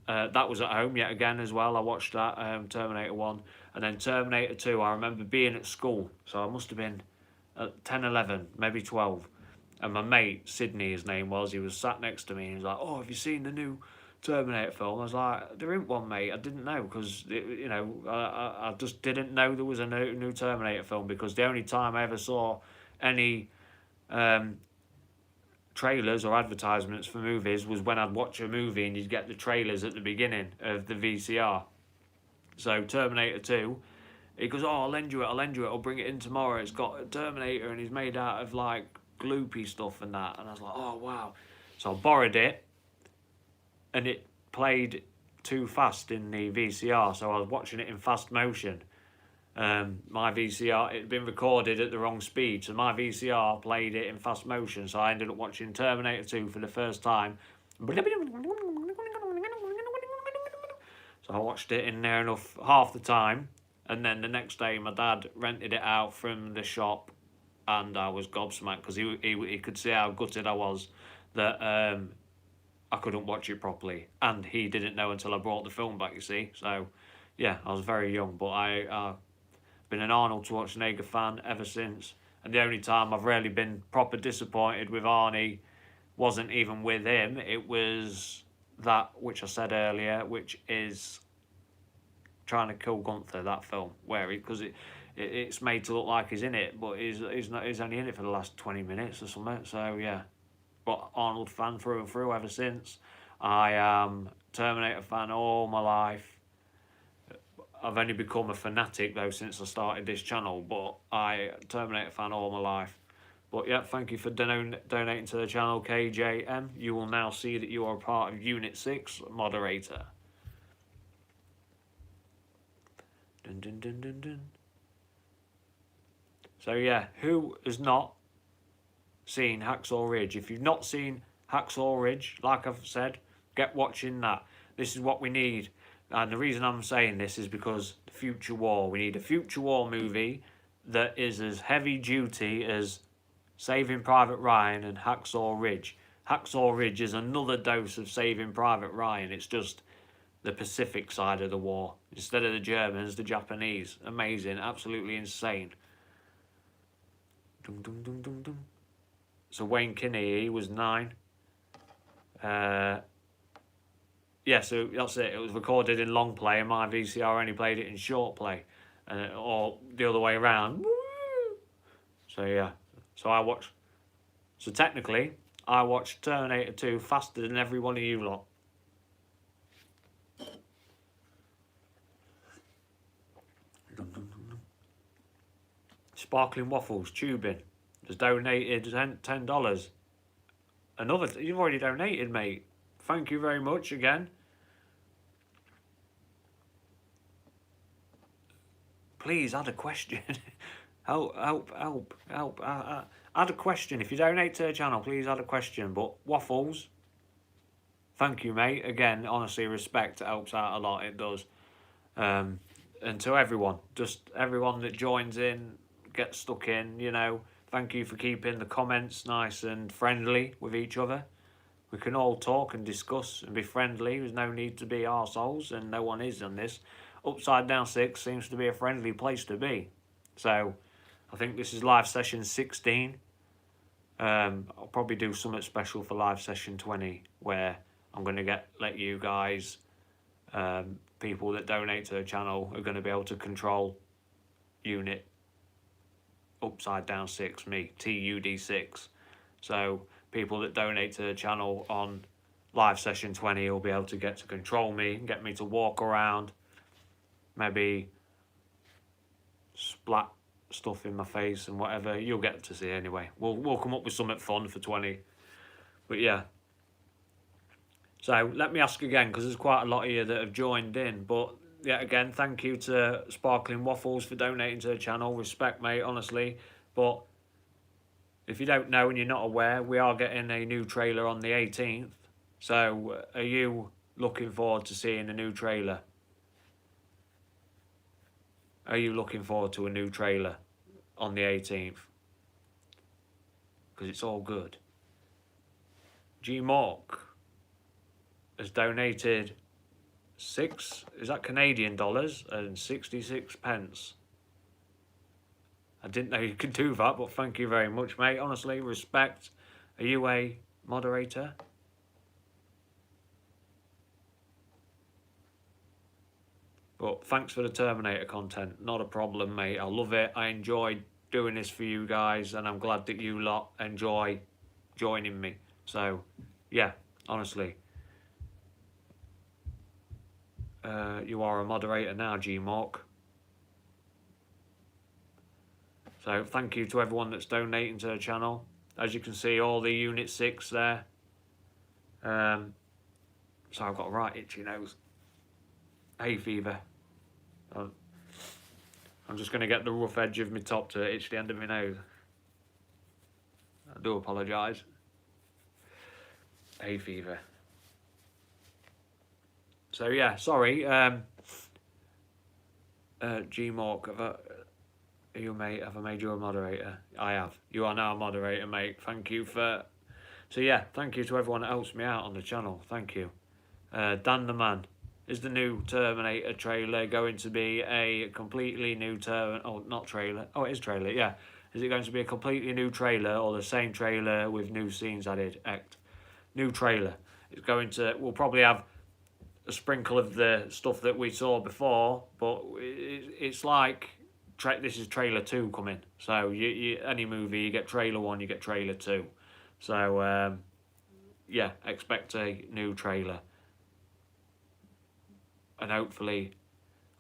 that was at home yet again as well. I watched that, Terminator 1. And then Terminator 2, I remember being at school. So I must have been 10, 11, maybe 12. And my mate, Sydney, his name was, he was sat next to me and he was like, oh, have you seen the new Terminator film? I was like, there isn't one, mate. I didn't know because, you know, I just didn't know there was a new Terminator film, because the only time I ever saw any trailers or advertisements for movies was when I'd watch a movie and you'd get the trailers at the beginning of the VCR. So Terminator 2, he goes, oh, I'll lend you it, I'll bring it in tomorrow. It's got a Terminator and he's made out of like gloopy stuff and that. And I was like, oh, wow. So I borrowed it and it played too fast in the VCR. So I was watching it in fast motion. My VCR, it had been recorded at the wrong speed, so my VCR played it in fast motion, so I ended up watching Terminator 2 for the first time. So I watched it in near enough half the time, and then the next day my dad rented it out from the shop, and I was gobsmacked because he could see how gutted I was that I couldn't watch it properly, and he didn't know until I brought the film back, you see. So yeah, I was very young, but I been an Arnold Schwarzenegger fan ever since, and the only time I've really been proper disappointed with Arnie wasn't even with him. It was that which I said earlier, which is Trying to Kill Gunther, that film, where because it's made to look like he's in it, but he's only in it for the last 20 minutes or something. So yeah, but Arnold fan through and through ever since. I am Terminator fan all my life. I've only become a fanatic though since I started this channel, but I Terminator fan all my life. But yeah, thank you for donating to the channel, KJM. You will now see that you are part of Unit 6 moderator. Dun, dun, dun, dun, dun. So yeah, who has not seen Hacksaw Ridge? If you've not seen Hacksaw Ridge, like I've said, get watching that. This is what we need. And the reason I'm saying this is because the future war. We need a future war movie that is as heavy duty as Saving Private Ryan and Hacksaw Ridge. Hacksaw Ridge is another dose of Saving Private Ryan. It's just the Pacific side of the war. Instead of the Germans, the Japanese. Amazing, absolutely insane. Dum, dum, dum, dum, dum. So Wayne Kinney, he was 9. Yeah, so that's it. It was recorded in long play, and my VCR only played it in short play, or the other way around. So yeah, so technically, I watched Terminator 2 faster than every one of you lot. Sparkling Waffles, tubing, has donated $10. You've already donated, mate. Thank you very much again. Please add a question. help. Add a question. If you donate to the channel, please add a question. But Waffles, thank you, mate. Again, honestly, respect. It helps out a lot. It does. And to everyone, just everyone that joins in, gets stuck in, you know, thank you for keeping the comments nice and friendly with each other. We can all talk and discuss and be friendly. There's no need to be arseholes, and no one is on this. Upside Down 6 seems to be a friendly place to be. So, I think this is live session 16. I'll probably do something special for live session 20, where I'm going to let you guys, people that donate to the channel, are going to be able to control Unit Upside Down 6, me, TUD6. So, people that donate to the channel on live session 20 will be able to get to control me, get me to walk around, maybe splat stuff in my face and whatever. You'll get to see anyway. We'll come up with something fun for 20. But yeah. So let me ask again, because there's quite a lot of you that have joined in. But yeah, again, thank you to Sparkling Waffles for donating to the channel. Respect, mate, honestly. But if you don't know and you're not aware, we are getting a new trailer on the 18th. So are you looking forward to seeing a new trailer? Are you looking forward to a new trailer on the 18th? Because it's all good. G-Mork has donated is that Canadian dollars, and 66 pence. I didn't know you could do that, but thank you very much, mate. Honestly, respect. Are you a moderator? But thanks for the Terminator content. Not a problem, mate. I love it. I enjoy doing this for you guys, and I'm glad that you lot enjoy joining me. So, yeah, honestly. You are a moderator now, G-Mark. So, thank you to everyone that's donating to the channel. As you can see, all the Unit 6 there. So, I've got a right itchy nose. Hay fever. I'm just going to get the rough edge of my top to itch the end of my nose. I do apologise. Hay fever. So yeah, sorry. G-Mark, have I made you a moderator? I have. You are now a moderator, mate. Thank you for... So yeah, thank you to everyone that helps me out on the channel. Thank you. Dan the Man. Is the new Terminator trailer going to be a completely new Oh, not trailer. Oh, it is trailer, yeah. Is it going to be a completely new trailer or the same trailer with new scenes added? New trailer. It's going to... We'll probably have a sprinkle of the stuff that we saw before, but it's like... This is trailer 2 coming. So, any movie, you get trailer 1, you get trailer 2. So, yeah, expect a new trailer. And hopefully,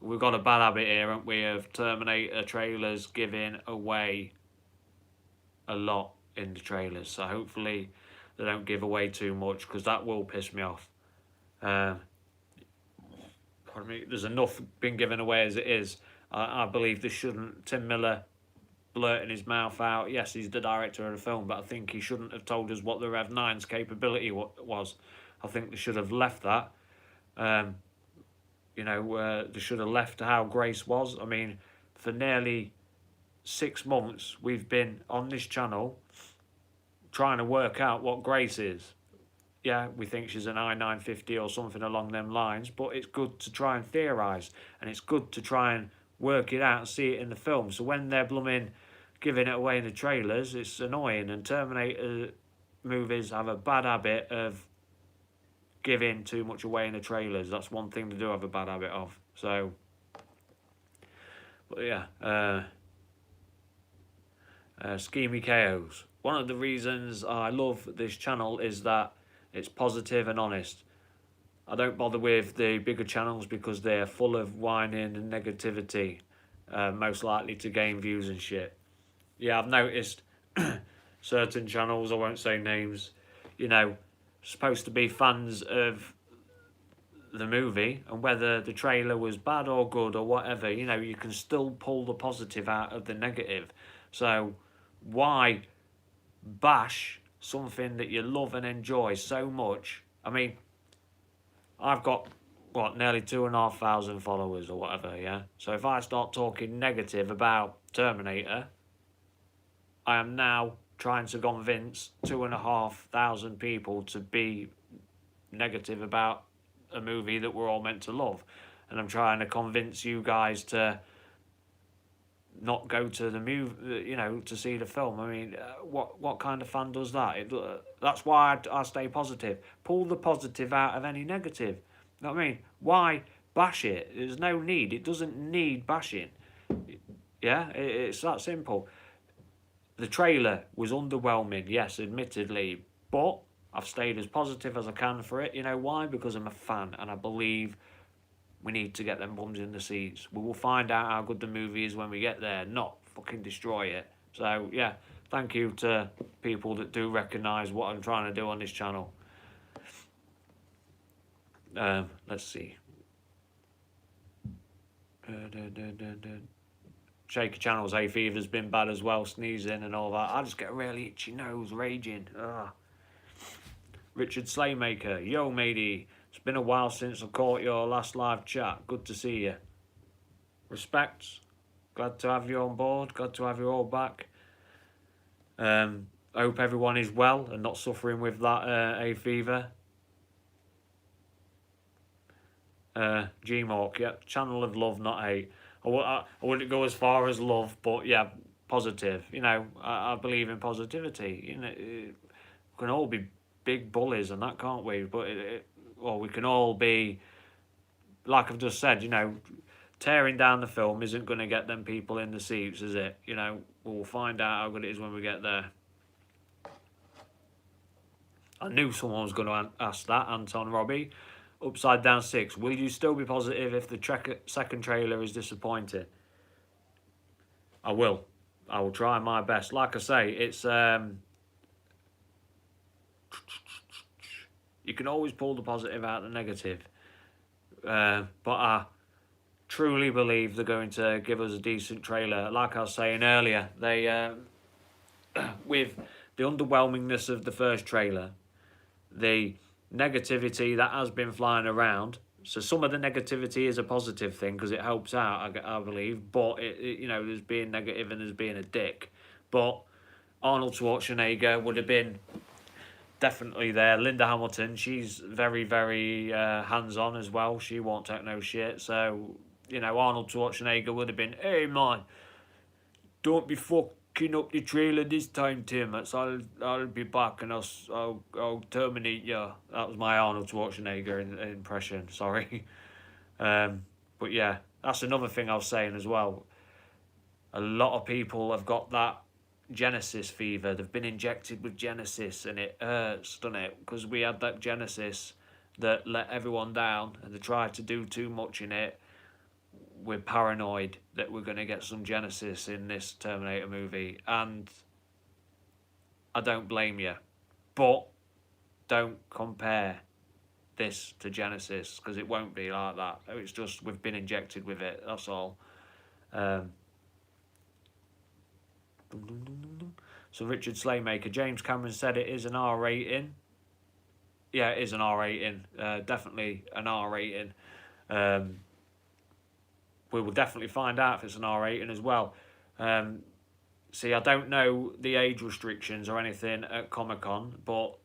we've got a bad habit here, haven't we, of Terminator trailers giving away a lot in the trailers. So hopefully they don't give away too much, because that will piss me off. Pardon me, there's enough being given away as it is. I believe this shouldn't... Tim Miller blurting his mouth out. Yes, he's the director of the film, but I think he shouldn't have told us what the Rev 9's capability was. I think they should have left that. You know, they should have left how Grace was. I mean, for nearly 6 months, we've been on this channel trying to work out what Grace is. Yeah, we think she's an I-950 or something along them lines, but it's good to try and theorise, and it's good to try and work it out and see it in the film. So when they're blooming giving it away in the trailers, it's annoying, and Terminator movies have a bad habit of giving too much away in the trailers. That's one thing they do have a bad habit of. So, but yeah, Schemy KOs. One of the reasons I love this channel is that it's positive and honest. I don't bother with the bigger channels because they're full of whining and negativity, most likely to gain views and shit. Yeah, I've noticed certain channels, I won't say names, you know, supposed to be fans of the movie, and whether the trailer was bad or good or whatever, you know, you can still pull the positive out of the negative. So why bash something that you love and enjoy so much? I mean, I've got, what, nearly 2,500 followers or whatever, yeah? So if I start talking negative about Terminator, I am now trying to convince 2,500 people to be negative about a movie that we're all meant to love. And I'm trying to convince you guys to not go to the movie, you know, to see the film. I mean, what kind of fan does that? That's why I stay positive. Pull the positive out of any negative. You know what I mean? Why bash it? There's no need. It doesn't need bashing. Yeah, it's that simple. The trailer was underwhelming, yes, admittedly, but I've stayed as positive as I can for it. You know why? Because I'm a fan, and I believe we need to get them bums in the seats. We will find out how good the movie is when we get there, not fucking destroy it. So, yeah, thank you to people that do recognise what I'm trying to do on this channel. Let's see. Shaky Channel's hay fever's been bad as well, sneezing and all that. I just get a really itchy nose, raging. Ugh. Richard Slaymaker, yo matey, it's been a while since I caught your last live chat. Good to see you. Respects. Glad to have you on board. Glad to have you all back. I hope everyone is well and not suffering with that hay fever. G-Mark, yeah, channel of love, not hate. I wouldn't go as far as love, but yeah, positive. You know, I believe in positivity. You know, we can all be big bullies and that, can't we? But or we can all be, like I've just said, you know, tearing down the film isn't going to get them people in the seats, is it? You know, we'll find out how good it is when we get there. I knew someone was going to ask that, Anton Robbie. Upside Down 6. Will you still be positive if the second trailer is disappointing? I will. I will try my best. Like I say, it's you can always pull the positive out of the negative. But I truly believe they're going to give us a decent trailer. Like I was saying earlier, they with the underwhelmingness of the first trailer, the negativity that has been flying around. So some of the negativity is a positive thing because it helps out, I believe. But you know, there's being negative and there's being a dick. But Arnold Schwarzenegger would have been definitely there. Linda Hamilton, she's very, very hands-on as well. She won't take no shit. So, you know, Arnold Schwarzenegger would have been, hey man, don't be fucking up the trailer this time, Tim. I'll be back and I'll terminate you. That was my Arnold Schwarzenegger impression. Sorry, but yeah, that's another thing I was saying as well. A lot of people have got that Genesis fever. They've been injected with Genesis and it hurts, doesn't it? Because we had that Genesis that let everyone down and they tried to do too much in it. We're paranoid that we're going to get some Genesis in this Terminator movie, and I don't blame you. But don't compare this to Genesis because it won't be like that. It's just we've been injected with it, that's all. So Richard Slaymaker, James Cameron said it is an R rating. Yeah, it is an R rating. Definitely an R rating. We will definitely find out if it's an R rating as well. See, I don't know the age restrictions or anything at Comic-Con, but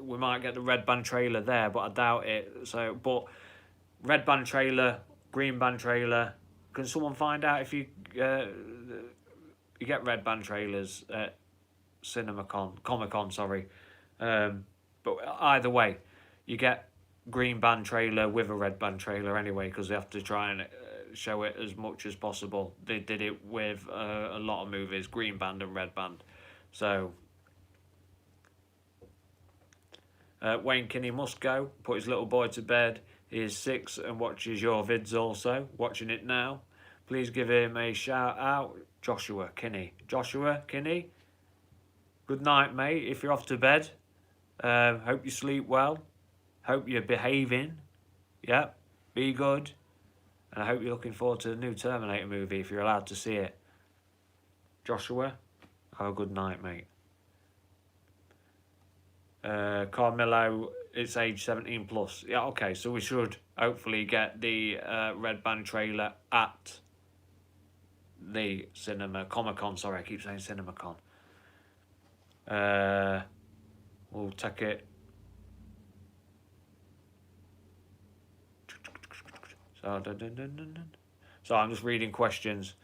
we might get the red band trailer there, but I doubt it. So, but red band trailer, green band trailer. Can someone find out if you get red band trailers at Comic-Con, sorry. But either way, you get green band trailer with a red band trailer anyway, because they have to try and show it as much as possible. They did it with a lot of movies, green band and red band. So Wayne Kinney must go, put his little boy to bed. He is 6 and watches your vids also, watching it now. Please give him a shout out, Joshua Kinney. Joshua Kinney, good night, mate, if you're off to bed. Hope you sleep well. Hope you're behaving. Yep, be good. And I hope you're looking forward to the new Terminator movie if you're allowed to see it. Joshua, have a good night, mate. Carmelo, it's age 17 plus. Yeah, okay, so we should hopefully get the red band trailer at the Comic-Con. Sorry, I keep saying CinemaCon. We'll take it. So I'm just reading questions.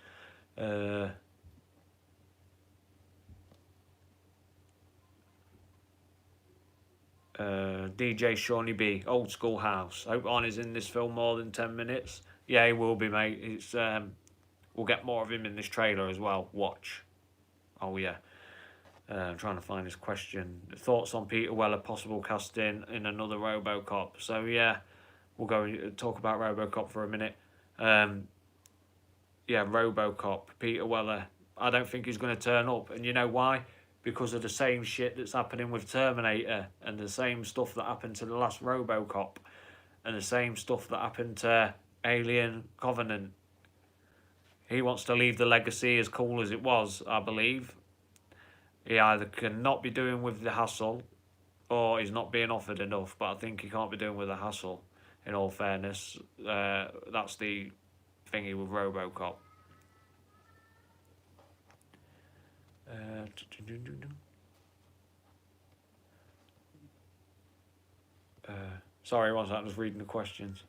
DJ Shawnee B, Old School House. Hope Arnie's in this film more than 10 minutes. Yeah, he will be, mate. It's we'll get more of him in this trailer as well. Watch. Oh yeah. I'm trying to find his question. Thoughts on Peter Weller possible casting in another RoboCop? So yeah, we'll go and talk about RoboCop for a minute. Yeah, RoboCop, Peter Weller. I don't think he's going to turn up, and you know why? Because of the same shit that's happening with Terminator, and the same stuff that happened to the last RoboCop, and the same stuff that happened to Alien Covenant. He wants to leave the legacy as cool as it was, I believe. He either cannot be doing with the hassle, or he's not being offered enough, but I think he can't be doing with the hassle, in all fairness. That's the thingy with RoboCop. Sorry, one second, I'm just reading the questions.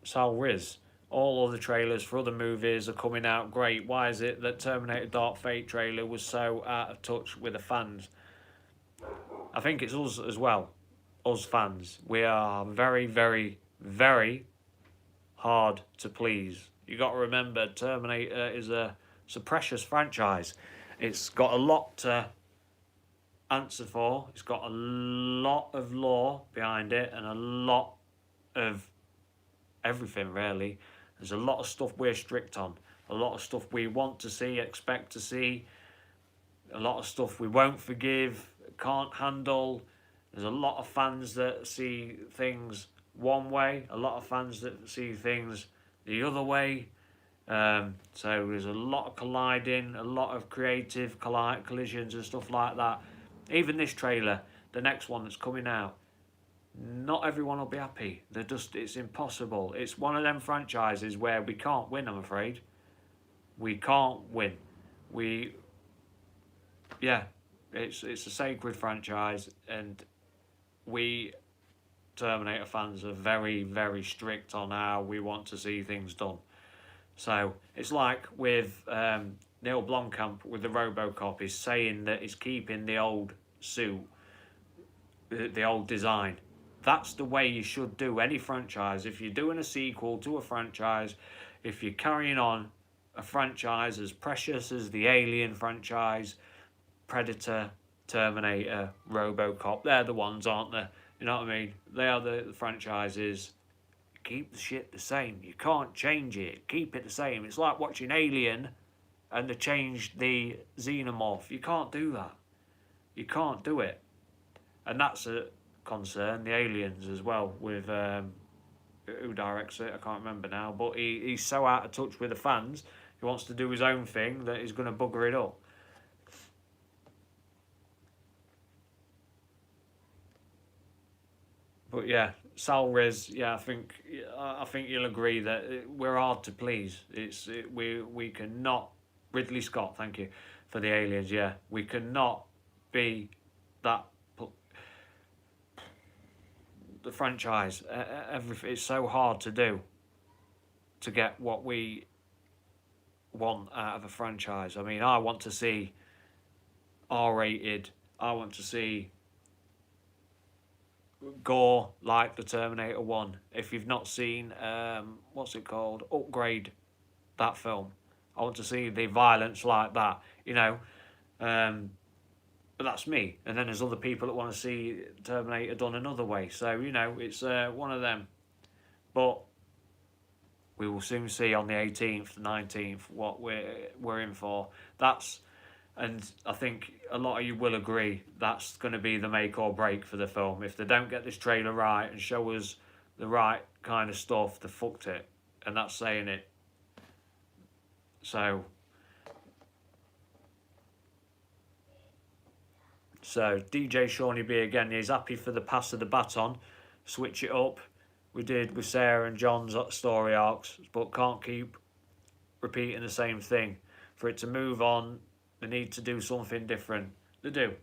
Sal Riz. All other trailers for other movies are coming out great. Why is it that Terminator Dark Fate trailer was so out of touch with the fans? I think it's us as well. Us fans. We are very, very, very hard to please. You got to remember, Terminator is it's a precious franchise. It's got a lot to answer for. It's got a lot of lore behind it and a lot of everything, really. There's a lot of stuff we're strict on. A lot of stuff we want to see, expect to see. A lot of stuff we won't forgive, can't handle. There's a lot of fans that see things one way. A lot of fans that see things the other way. So there's a lot of colliding, a lot of creative collisions and stuff like that. Even this trailer, the next one that's coming out, not everyone will be happy. It's impossible. It's one of them franchises where we can't win, I'm afraid. We can't win. It's a sacred franchise, and we Terminator fans are very, very strict on how we want to see things done. So it's like with Neil Blomkamp with the RoboCop, is saying that he's keeping the old suit, the old design. That's the way you should do any franchise. If you're doing a sequel to a franchise, if you're carrying on a franchise as precious as the Alien franchise, Predator, Terminator, RoboCop, they're the ones, aren't they? You know what I mean? They are the franchises. Keep the shit the same. You can't change it. Keep it the same. It's like watching Alien and they changed the xenomorph. You can't do that. You can't do it. And that's a concern. The Aliens as well, with who directs it, I can't remember now, but he's so out of touch with the fans, he wants to do his own thing, that he's going to bugger it up. But yeah, Sal Riz, yeah, I think you'll agree that we're hard to please. We cannot. Ridley Scott, thank you for the Aliens. Yeah, we cannot be that. The franchise, everything, it's so hard to do. To get what we want out of a franchise. I mean, I want to see R-rated. I want to see gore like the Terminator 1. If you've not seen, what's it called? Upgrade, that film. I want to see the violence like that, you know. But that's me. And then there's other people that want to see Terminator done another way. So, you know, it's one of them. But we will soon see on the 18th, 19th, what we're in for. And I think a lot of you will agree, that's going to be the make or break for the film. If they don't get this trailer right and show us the right kind of stuff, they fucked it. And that's saying it. So DJ Shawnee B again, he's happy for the pass of the baton. Switch it up. We did with Sarah and John's story arcs, but can't keep repeating the same thing. For it to move on, they need to do something different. They do.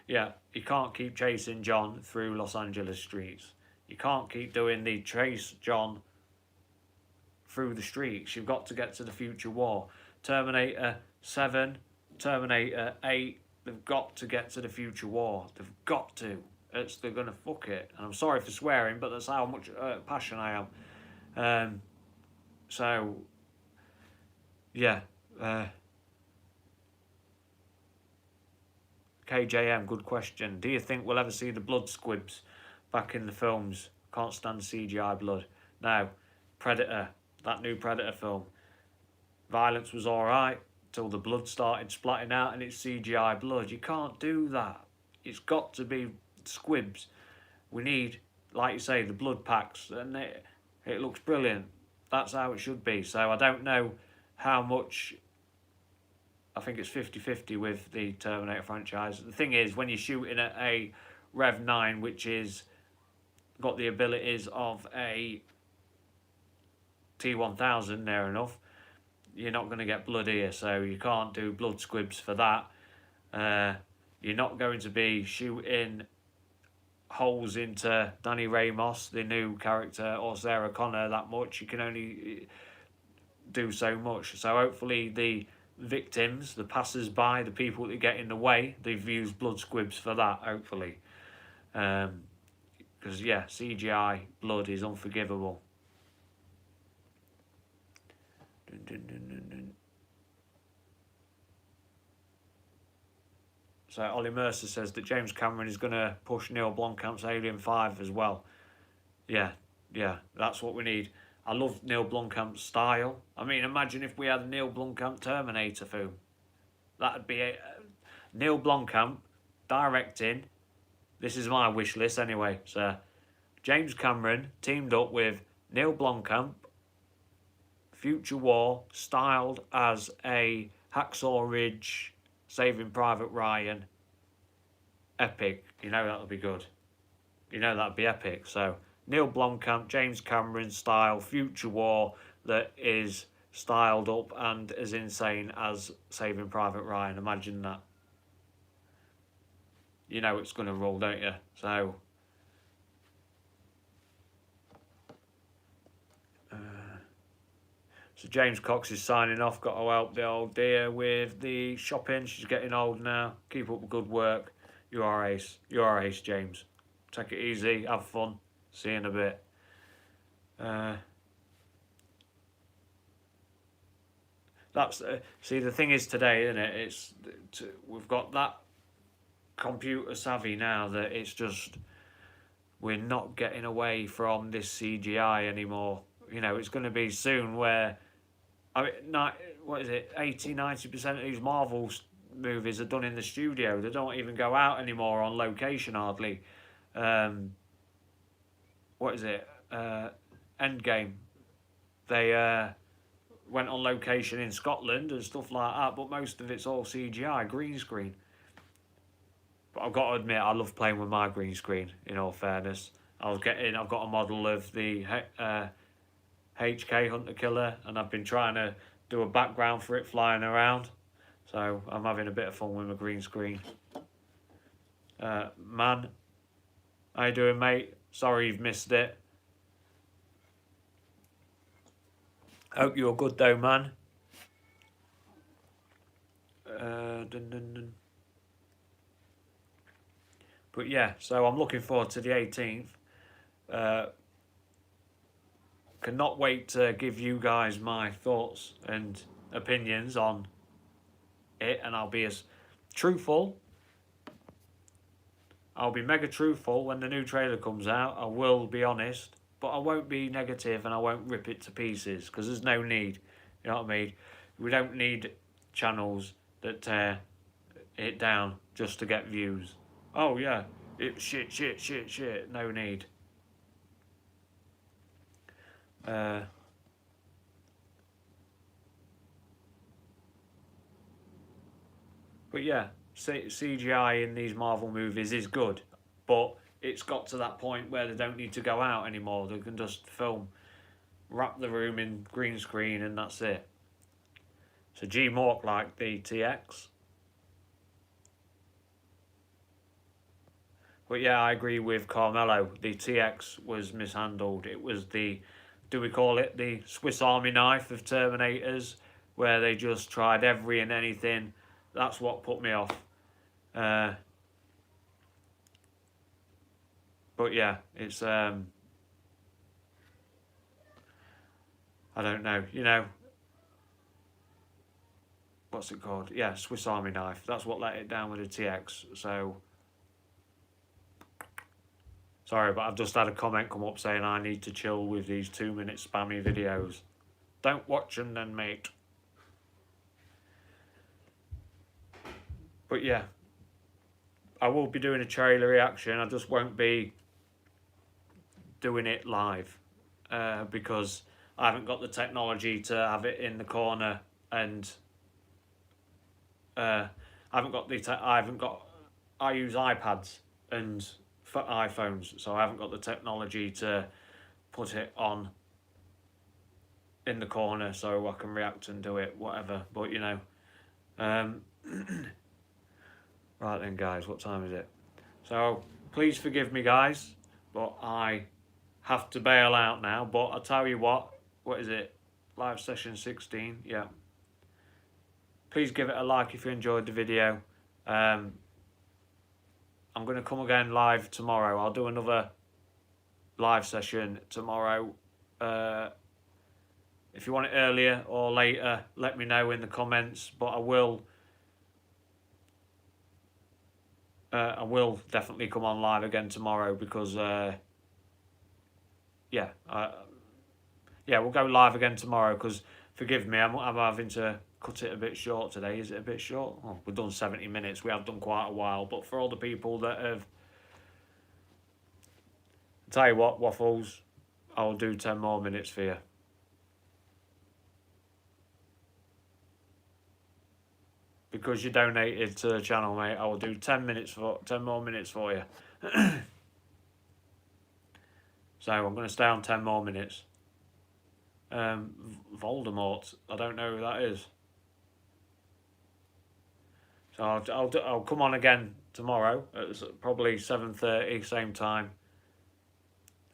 Yeah, you can't keep chasing John through Los Angeles streets. You can't keep doing the chase John through the streets. You've got to get to the future war. Terminator 7, Terminator 8, they've got to get to the future war. They've got to. They're going to fuck it. And I'm sorry for swearing, but that's how much passion I am. Yeah. KJM, good question. Do you think we'll ever see the blood squibs back in the films? Can't stand CGI blood. Now, Predator, that new Predator film. Violence was alright till the blood started splatting out and it's CGI blood. You can't do that. It's got to be squibs. We need, like you say, the blood packs, and it looks brilliant. That's how it should be. So I don't know how much. I think it's 50-50 with the Terminator franchise. The thing is, when you're shooting at a Rev 9, which is got the abilities of a T1000, near enough, you're not going to get blood here, so you can't do blood squibs for that. You're not going to be shooting holes into Danny Ramos, the new character, or Sarah Connor that much. You can only do so much. So hopefully the victims, the passers-by, the people that get in the way, they've used blood squibs for that, hopefully. Because, yeah, CGI blood is unforgivable. Dun, dun, dun, dun, dun. So Ollie Mercer says that James Cameron is going to push Neil Blomkamp's Alien 5 as well. Yeah, that's what we need. I love Neil Blomkamp's style. I mean, imagine if we had a Neil Blomkamp Terminator film. That'd be a Neil Blomkamp directing. This is my wish list anyway. So James Cameron teamed up with Neil Blomkamp. Future War, styled as a Hacksaw Ridge, Saving Private Ryan. Epic. You know that'll be good. You know that'd be epic. So Neil Blomkamp, James Cameron style Future War that is styled up and as insane as Saving Private Ryan. Imagine that. You know it's going to roll, don't you? So James Cox is signing off. Got to help the old dear with the shopping. She's getting old now. Keep up the good work. You are ace. You are ace, James. Take it easy. Have fun. See you in a bit. That's see, the thing is today, isn't it? We've got that computer savvy now that it's just we're not getting away from this CGI anymore. You know, it's going to be soon where, I mean, what is it? 80-90% of these Marvel movies are done in the studio. They don't even go out anymore on location hardly. What is it? Endgame. They went on location in Scotland and stuff like that, but most of it's all CGI, green screen. But I've got to admit, I love playing with my green screen, in all fairness. I've got a model of the HK Hunter Killer, and I've been trying to do a background for it flying around. So I'm having a bit of fun with my green screen. Man, how you doing, mate? Sorry you've missed it. Hope you're good though, man. Dun, dun, dun. But yeah, so I'm looking forward to the 18th. Cannot wait to give you guys my thoughts and opinions on it, and I'll be as truthful. I'll be mega truthful when the new trailer comes out. I will be honest, but I won't be negative and I won't rip it to pieces because there's no need. You know what I mean? We don't need channels that tear it down just to get views. Oh yeah, it's shit. No need. But yeah, CGI in these Marvel movies is good, but it's got to that point where they don't need to go out anymore. They can just wrap the room in green screen and that's it. So G Mork liked the TX. But yeah, I agree with Carmelo. The TX was mishandled. It was do we call it the Swiss Army knife of Terminators, where they just tried every and anything. That's what put me off. But yeah, it's I don't know, you know, what's it called? Yeah, Swiss Army knife. That's what let it down with the TX. So sorry, but I've just had a comment come up saying I need to chill with these 2-minute spammy videos. Don't watch them then, mate. But yeah, I will be doing a trailer reaction. I just won't be doing it live because I haven't got the technology to have it in the corner, and I use iPads and for iPhones, so I haven't got the technology to put it on in the corner so I can react and do it, whatever. But you know, right then, guys, what time is it? So please forgive me, guys, but I have to bail out now. But I'll tell you what is it? Live session 16, yeah. Please give it a like if you enjoyed the video. I'm going to come again live tomorrow. I'll do another live session tomorrow. If you want it earlier or later, let me know in the comments. But I will definitely come on live again tomorrow because yeah, we'll go live again tomorrow. Because forgive me, I'm having to cut it a bit short today. Is it a bit short? Oh, we've done 70 minutes. We have done quite a while. But for all the people that have, I'll tell you what, Waffles, I'll do 10 more minutes for you. Because you donated to the channel, mate, I will do 10 more minutes for you. So I'm going to stay on 10 more minutes. Voldemort, I don't know who that is. So I'll come on again tomorrow at probably 7:30, same time.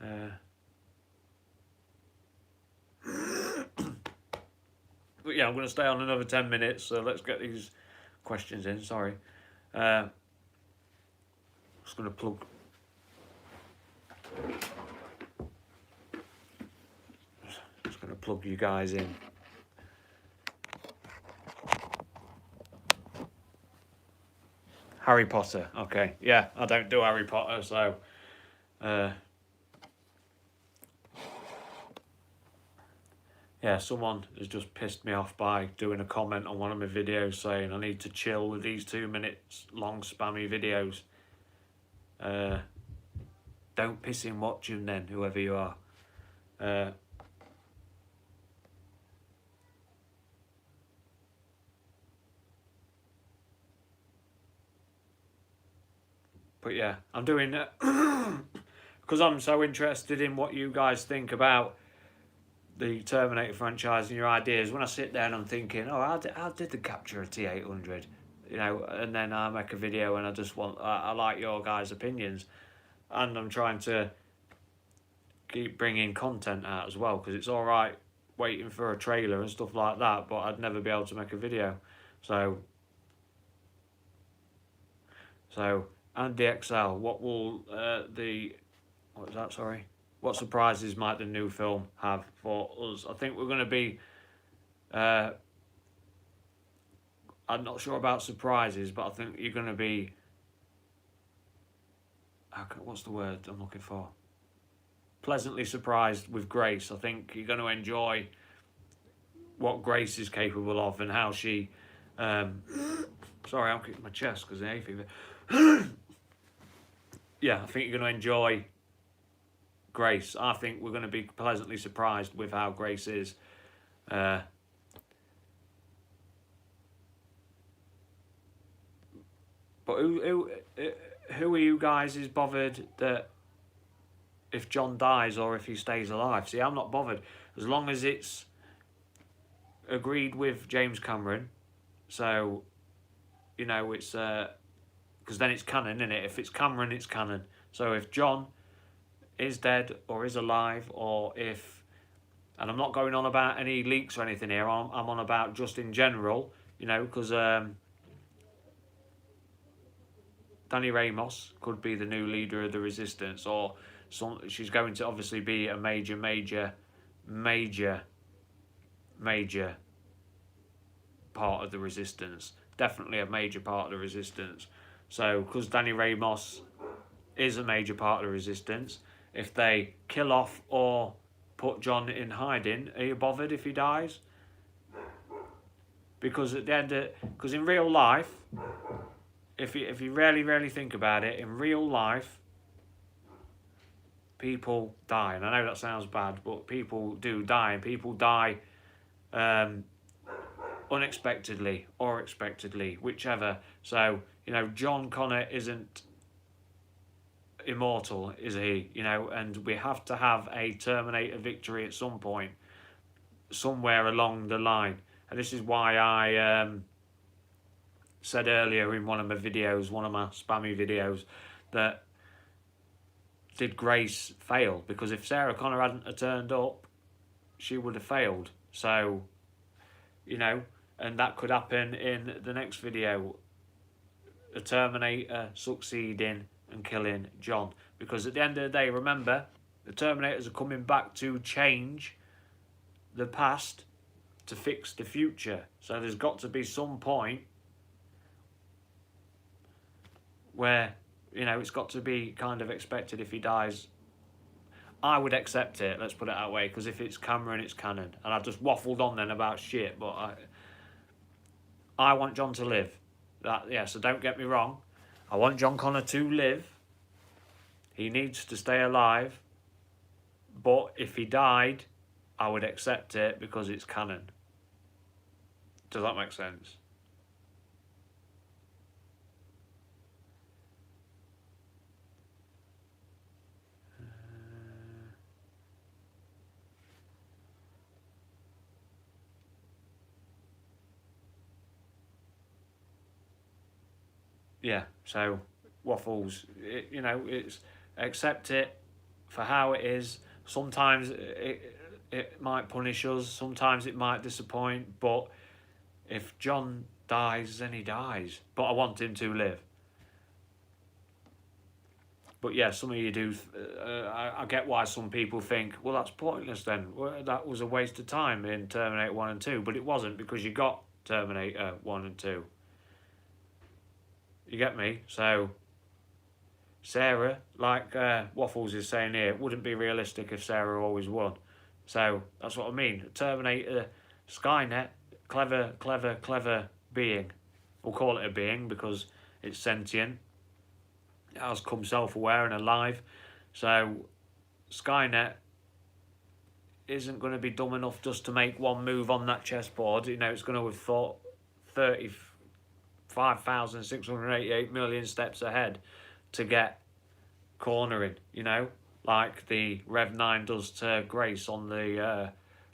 But yeah, I'm going to stay on another 10 minutes. So let's get these questions in. Sorry. Just going to plug. Just going to plug you guys in. Harry Potter. Okay. Yeah, I don't do Harry Potter, so. Yeah, someone has just pissed me off by doing a comment on one of my videos saying I need to chill with these 2 minutes long spammy videos. Don't piss in watching then, whoever you are. But yeah, I'm doing it because I'm so interested in what you guys think about the Terminator franchise and your ideas. When I sit there and I'm thinking, oh, how did the capture a T-800? You know, and then I make a video and I just want, I like your guys' opinions. And I'm trying to keep bringing content out as well, because it's all right waiting for a trailer and stuff like that, but I'd never be able to make a video. So and DXL, what will what was that, sorry? What surprises might the new film have for us? I think we're going to be, I'm not sure about surprises, but I think you're going to be, what's the word I'm looking for? Pleasantly surprised with Grace. I think you're going to enjoy what Grace is capable of and how she, sorry, I'm kicking my chest because of the hay fever. Yeah, I think you're going to enjoy Grace. I think we're going to be pleasantly surprised with how Grace is. But who are you guys is bothered that if John dies or if he stays alive? See, I'm not bothered as long as it's agreed with James Cameron. So, you know, it's because then it's canon, isn't it? If it's Cameron, it's canon. So if John is dead or is alive, or if, and I'm not going on about any leaks or anything here, I'm on about just in general, you know, because Danny Ramos could be the new leader of the Resistance, or she's going to obviously be a major part of the Resistance. Definitely a major part of the Resistance. So, because Danny Ramos is a major part of the Resistance, if they kill off or put John in hiding, are you bothered if he dies? Because at the end because in real life, if you really think about it, in real life, people die. And I know that sounds bad, but people do die, and people die unexpectedly or expectedly, whichever. So, you know, John Connor isn't immortal, is he? You know, and we have to have a Terminator victory at some point, somewhere along the line. And this is why I said earlier in one of my videos, one of my spammy videos, that did Grace fail? Because if Sarah Connor hadn't turned up, she would have failed. So, you know, and that could happen in the next video. The Terminator succeeding and killing John. Because at the end of the day, remember, the Terminators are coming back to change the past to fix the future. So there's got to be some point where, you know, it's got to be kind of expected if he dies. I would accept it, let's put it that way, because if it's Cameron, it's canon. And I've just waffled on then about shit, but I want John to live. So don't get me wrong. I want John Connor to live. He needs to stay alive. But if he died, I would accept it because it's canon. Does that make sense? Yeah, so waffles, you know, it's accept it for how it is. Sometimes it might punish us, sometimes it might disappoint, but if John dies, then he dies. But I want him to live. But yeah, some of you do. I get why some people think, well, that's pointless then. Well, that was a waste of time in Terminator 1 and 2. But it wasn't, because you got Terminator 1 and 2. You get me? So, Sarah, like Waffles is saying here, it wouldn't be realistic if Sarah always won. So, that's what I mean. Terminator, Skynet, clever being. We'll call it a being because it's sentient. It has come self-aware and alive. So, Skynet isn't going to be dumb enough just to make one move on that chessboard. You know, it's going to have thought 35,688 million steps ahead to get cornering, you know, like the Rev 9 does to Grace on the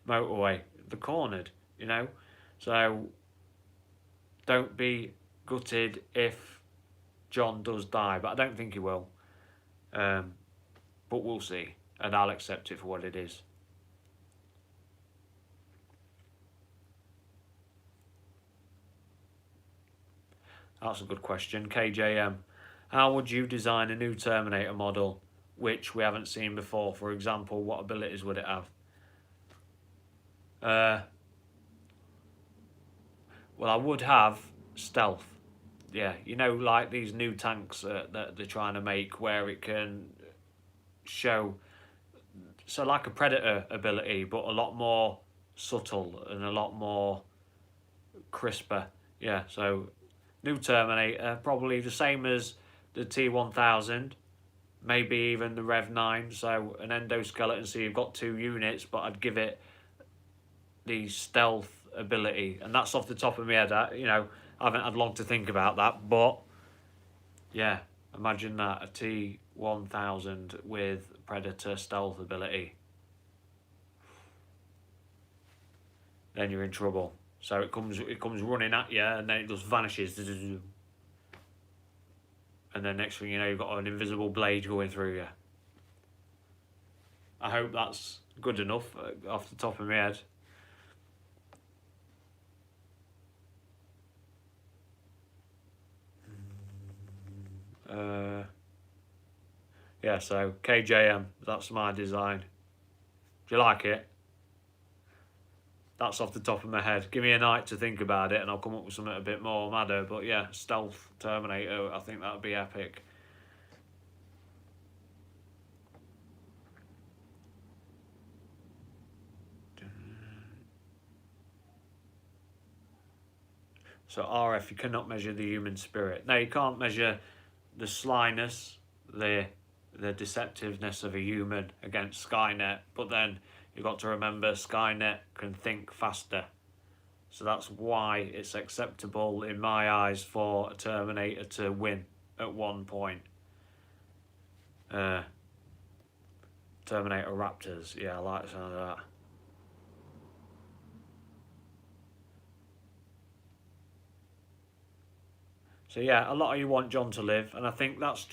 motorway. They're cornered, you know. So don't be gutted if John does die, but I don't think he will. But we'll see, and I'll accept it for what it is. That's a good question. KJM, how would you design a new Terminator model which we haven't seen before? For example, what abilities would it have? Well, I would have stealth. Yeah, you know, like these new tanks that they're trying to make where it can show, so like a Predator ability, but a lot more subtle and a lot more crisper. Yeah, so new Terminator, probably the same as the T-1000, maybe even the Rev 9, so an endoskeleton, so you've got 2 units, but I'd give it the stealth ability, and that's off the top of my head. I haven't had long to think about that, but yeah, imagine that, a T-1000 with Predator stealth ability. Then you're in trouble. So it comes running at you, and then it just vanishes. And then next thing you know, you've got an invisible blade going through you. I hope that's good enough off the top of my head. Yeah, so KJM, that's my design. Do you like it? That's off the top of my head. Give me a night to think about it and I'll come up with something a bit more madder. But yeah, stealth Terminator, I think that would be epic. So RF, you cannot measure the human spirit. No, you can't measure the slyness, the deceptiveness of a human against Skynet. But then you've got to remember Skynet can think faster. So that's why it's acceptable in my eyes for a Terminator to win at one point. Terminator Raptors, yeah, I like the sound of that. So yeah, a lot of you want John to live, and I think that's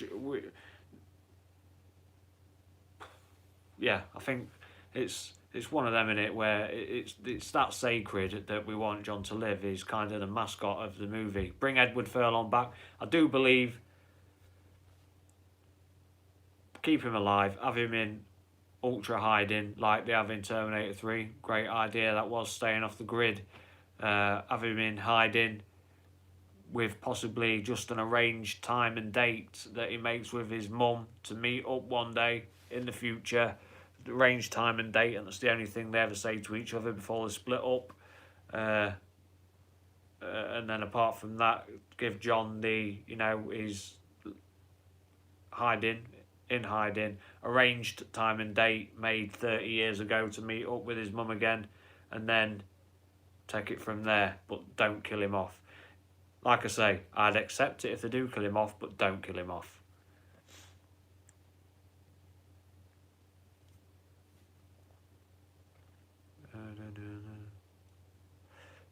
yeah, I think it's one of them in it where it's that sacred that we want John to live. He's kind of the mascot of the movie. Bring Edward Furlong back. I do believe. Keep him alive. Have him in ultra hiding like they have in Terminator 3. Great idea that was, staying off the grid. Have him in hiding with possibly just an arranged time and date that he makes with his mum to meet up one day in the future. Arranged time and date, and that's the only thing they ever say to each other before they split up. And then apart from that, give John the, his hiding, arranged time and date made 30 years ago to meet up with his mum again, and then take it from there, but don't kill him off. Like I say, I'd accept it if they do kill him off, but don't kill him off.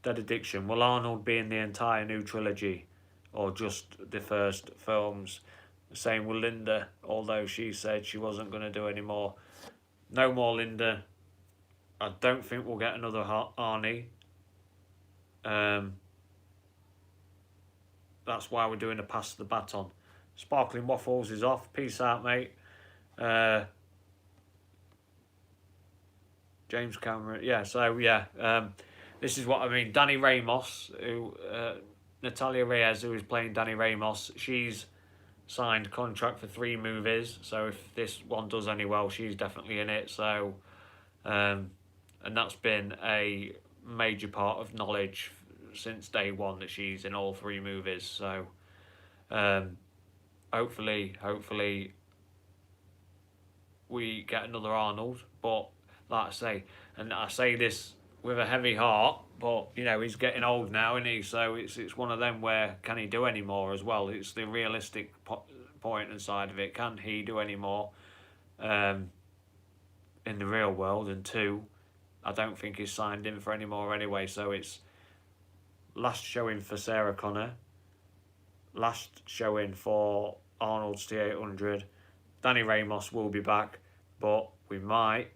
Dead Addiction. Will Arnold be in the entire new trilogy or just the first films? Same with Linda, although she said she wasn't going to do any more. No more Linda. I don't think we'll get another Arnie. That's why we're doing a pass the baton. Sparkling Waffles is off. Peace out, mate. James Cameron. Yeah, so yeah. This is what I mean. Danny Ramos, who Natalia Reyes, who is playing Danny Ramos, she's signed contract for 3 movies. So if this one does any well, she's definitely in it. So, and that's been a major part of knowledge since day one that she's in all 3 movies. So, hopefully we get another Arnold. But like I say, and I say this with a heavy heart, but he's getting old now, isn't he? So it's one of them where can he do any more as well? It's the realistic point and side of it. Can he do any more in the real world? And 2, I don't think he's signed in for any more anyway. So it's last showing for Sarah Connor, last showing for Arnold's T800. Danny Ramos will be back, but we might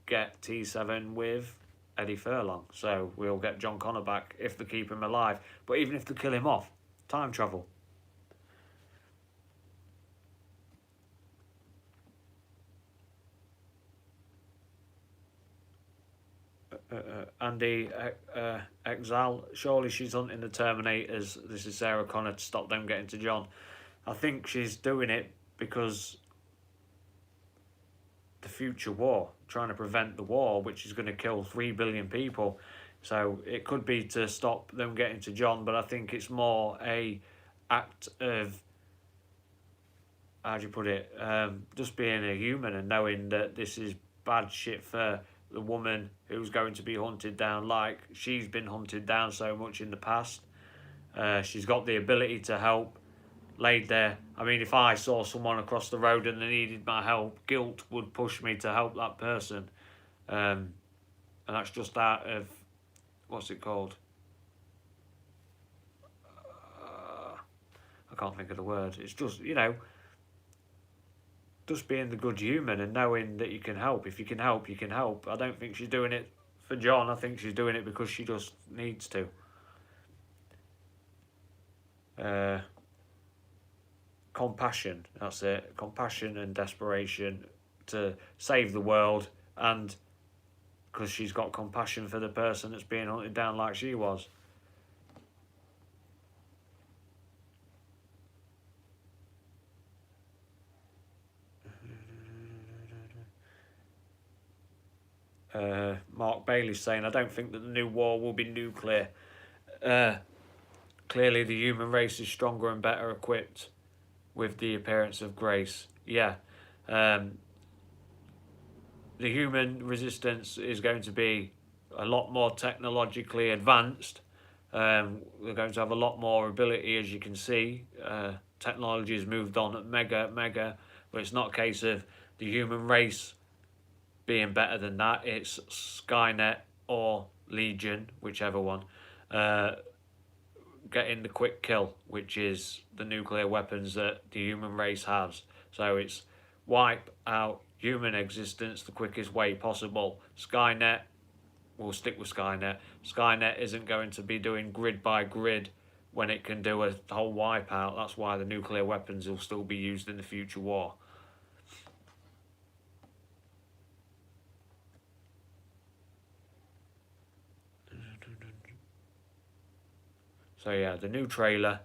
get T7 with Eddie Furlong. So we'll get John Connor back if they keep him alive. But even if they kill him off, time travel. Andy Exal, surely she's hunting the Terminators. This is Sarah Connor to stop them getting to John. I think she's doing it because the future war, trying to prevent the war, which is going to kill 3 billion people. So it could be to stop them getting to John, but I think it's more a act of, how do you put it, just being a human and knowing that this is bad shit for the woman who's going to be hunted down, like she's been hunted down so much in the past. She's got the ability to help. Laid there, I mean, if I saw someone across the road and they needed my help, guilt would push me to help that person. And that's just out of, what's it called? I can't think of the word. It's just, just being the good human and knowing that you can help. If you can help, you can help. I don't think she's doing it for John. I think she's doing it because she just needs to. Compassion, that's it. Compassion and desperation to save the world, and because she's got compassion for the person that's being hunted down like she was. Mark Bailey's saying, I don't think that the new war will be nuclear. Clearly the human race is stronger and better equipped with the appearance of Grace. Yeah. The human resistance is going to be a lot more technologically advanced. They're going to have a lot more ability, as you can see. Technology has moved on at mega, but it's not a case of the human race being better than that. It's Skynet or Legion, whichever one, getting the quick kill, which is the nuclear weapons that the human race has. So it's wipe out human existence the quickest way possible. Skynet, we'll stick with Skynet. Skynet isn't going to be doing grid by grid when it can do a whole wipeout. That's why the nuclear weapons will still be used in the future war. So yeah, the new trailer,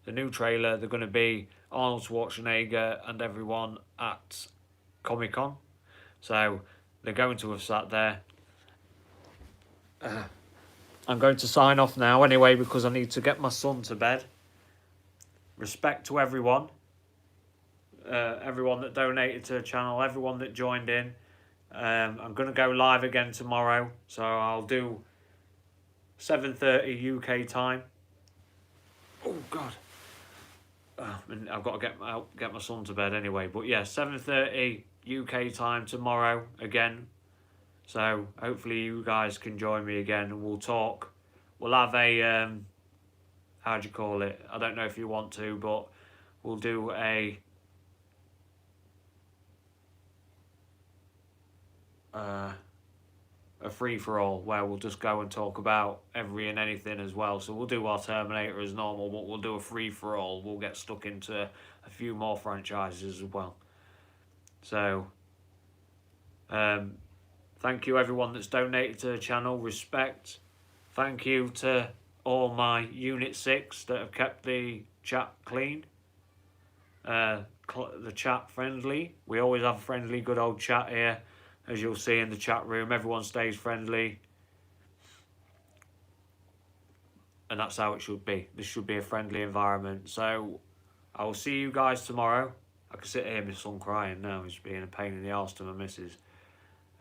they're going to be Arnold Schwarzenegger and everyone at Comic-Con. So they're going to have sat there. I'm going to sign off now anyway because I need to get my son to bed. Respect to everyone. Everyone that donated to the channel, everyone that joined in. I'm going to go live again tomorrow. So I'll do 7:30 UK time. Oh God. And I've got to get my son to bed anyway. But yeah, 7:30 UK time tomorrow again. So hopefully you guys can join me again and we'll talk. We'll have a how do you call it? I don't know if you want to, but we'll do a free-for-all where we'll just go and talk about every and anything as well. So we'll do our Terminator as normal, but we'll do a free-for-all. We'll get stuck into a few more franchises as well. So thank you everyone that's donated to the channel. Respect. Thank you to all my Unit 6 that have kept the chat clean. The chat friendly. We always have friendly, good old chat here. As you'll see in the chat room, everyone stays friendly. And that's how it should be. This should be a friendly environment. So, I will see you guys tomorrow. I can sit here, my son crying now. He's being a pain in the arse to my missus.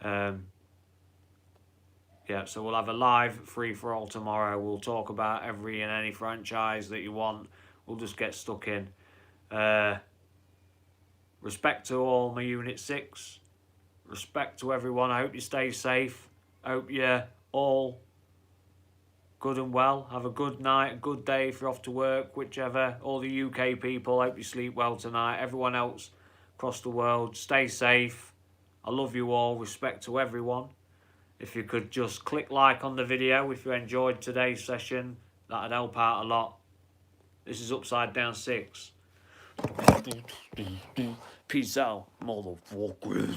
Yeah, so we'll have a live free-for-all tomorrow. We'll talk about every and any franchise that you want. We'll just get stuck in. Respect to all my Unit 6. Respect to everyone. I hope you stay safe. I hope you're all good and well. Have a good night, a good day if you're off to work, whichever. All the UK people, I hope you sleep well tonight. Everyone else across the world, stay safe. I love you all. Respect to everyone. If you could just click like on the video if you enjoyed today's session, that'd help out a lot. This is Upside Down 6. Peace out, motherfuckers.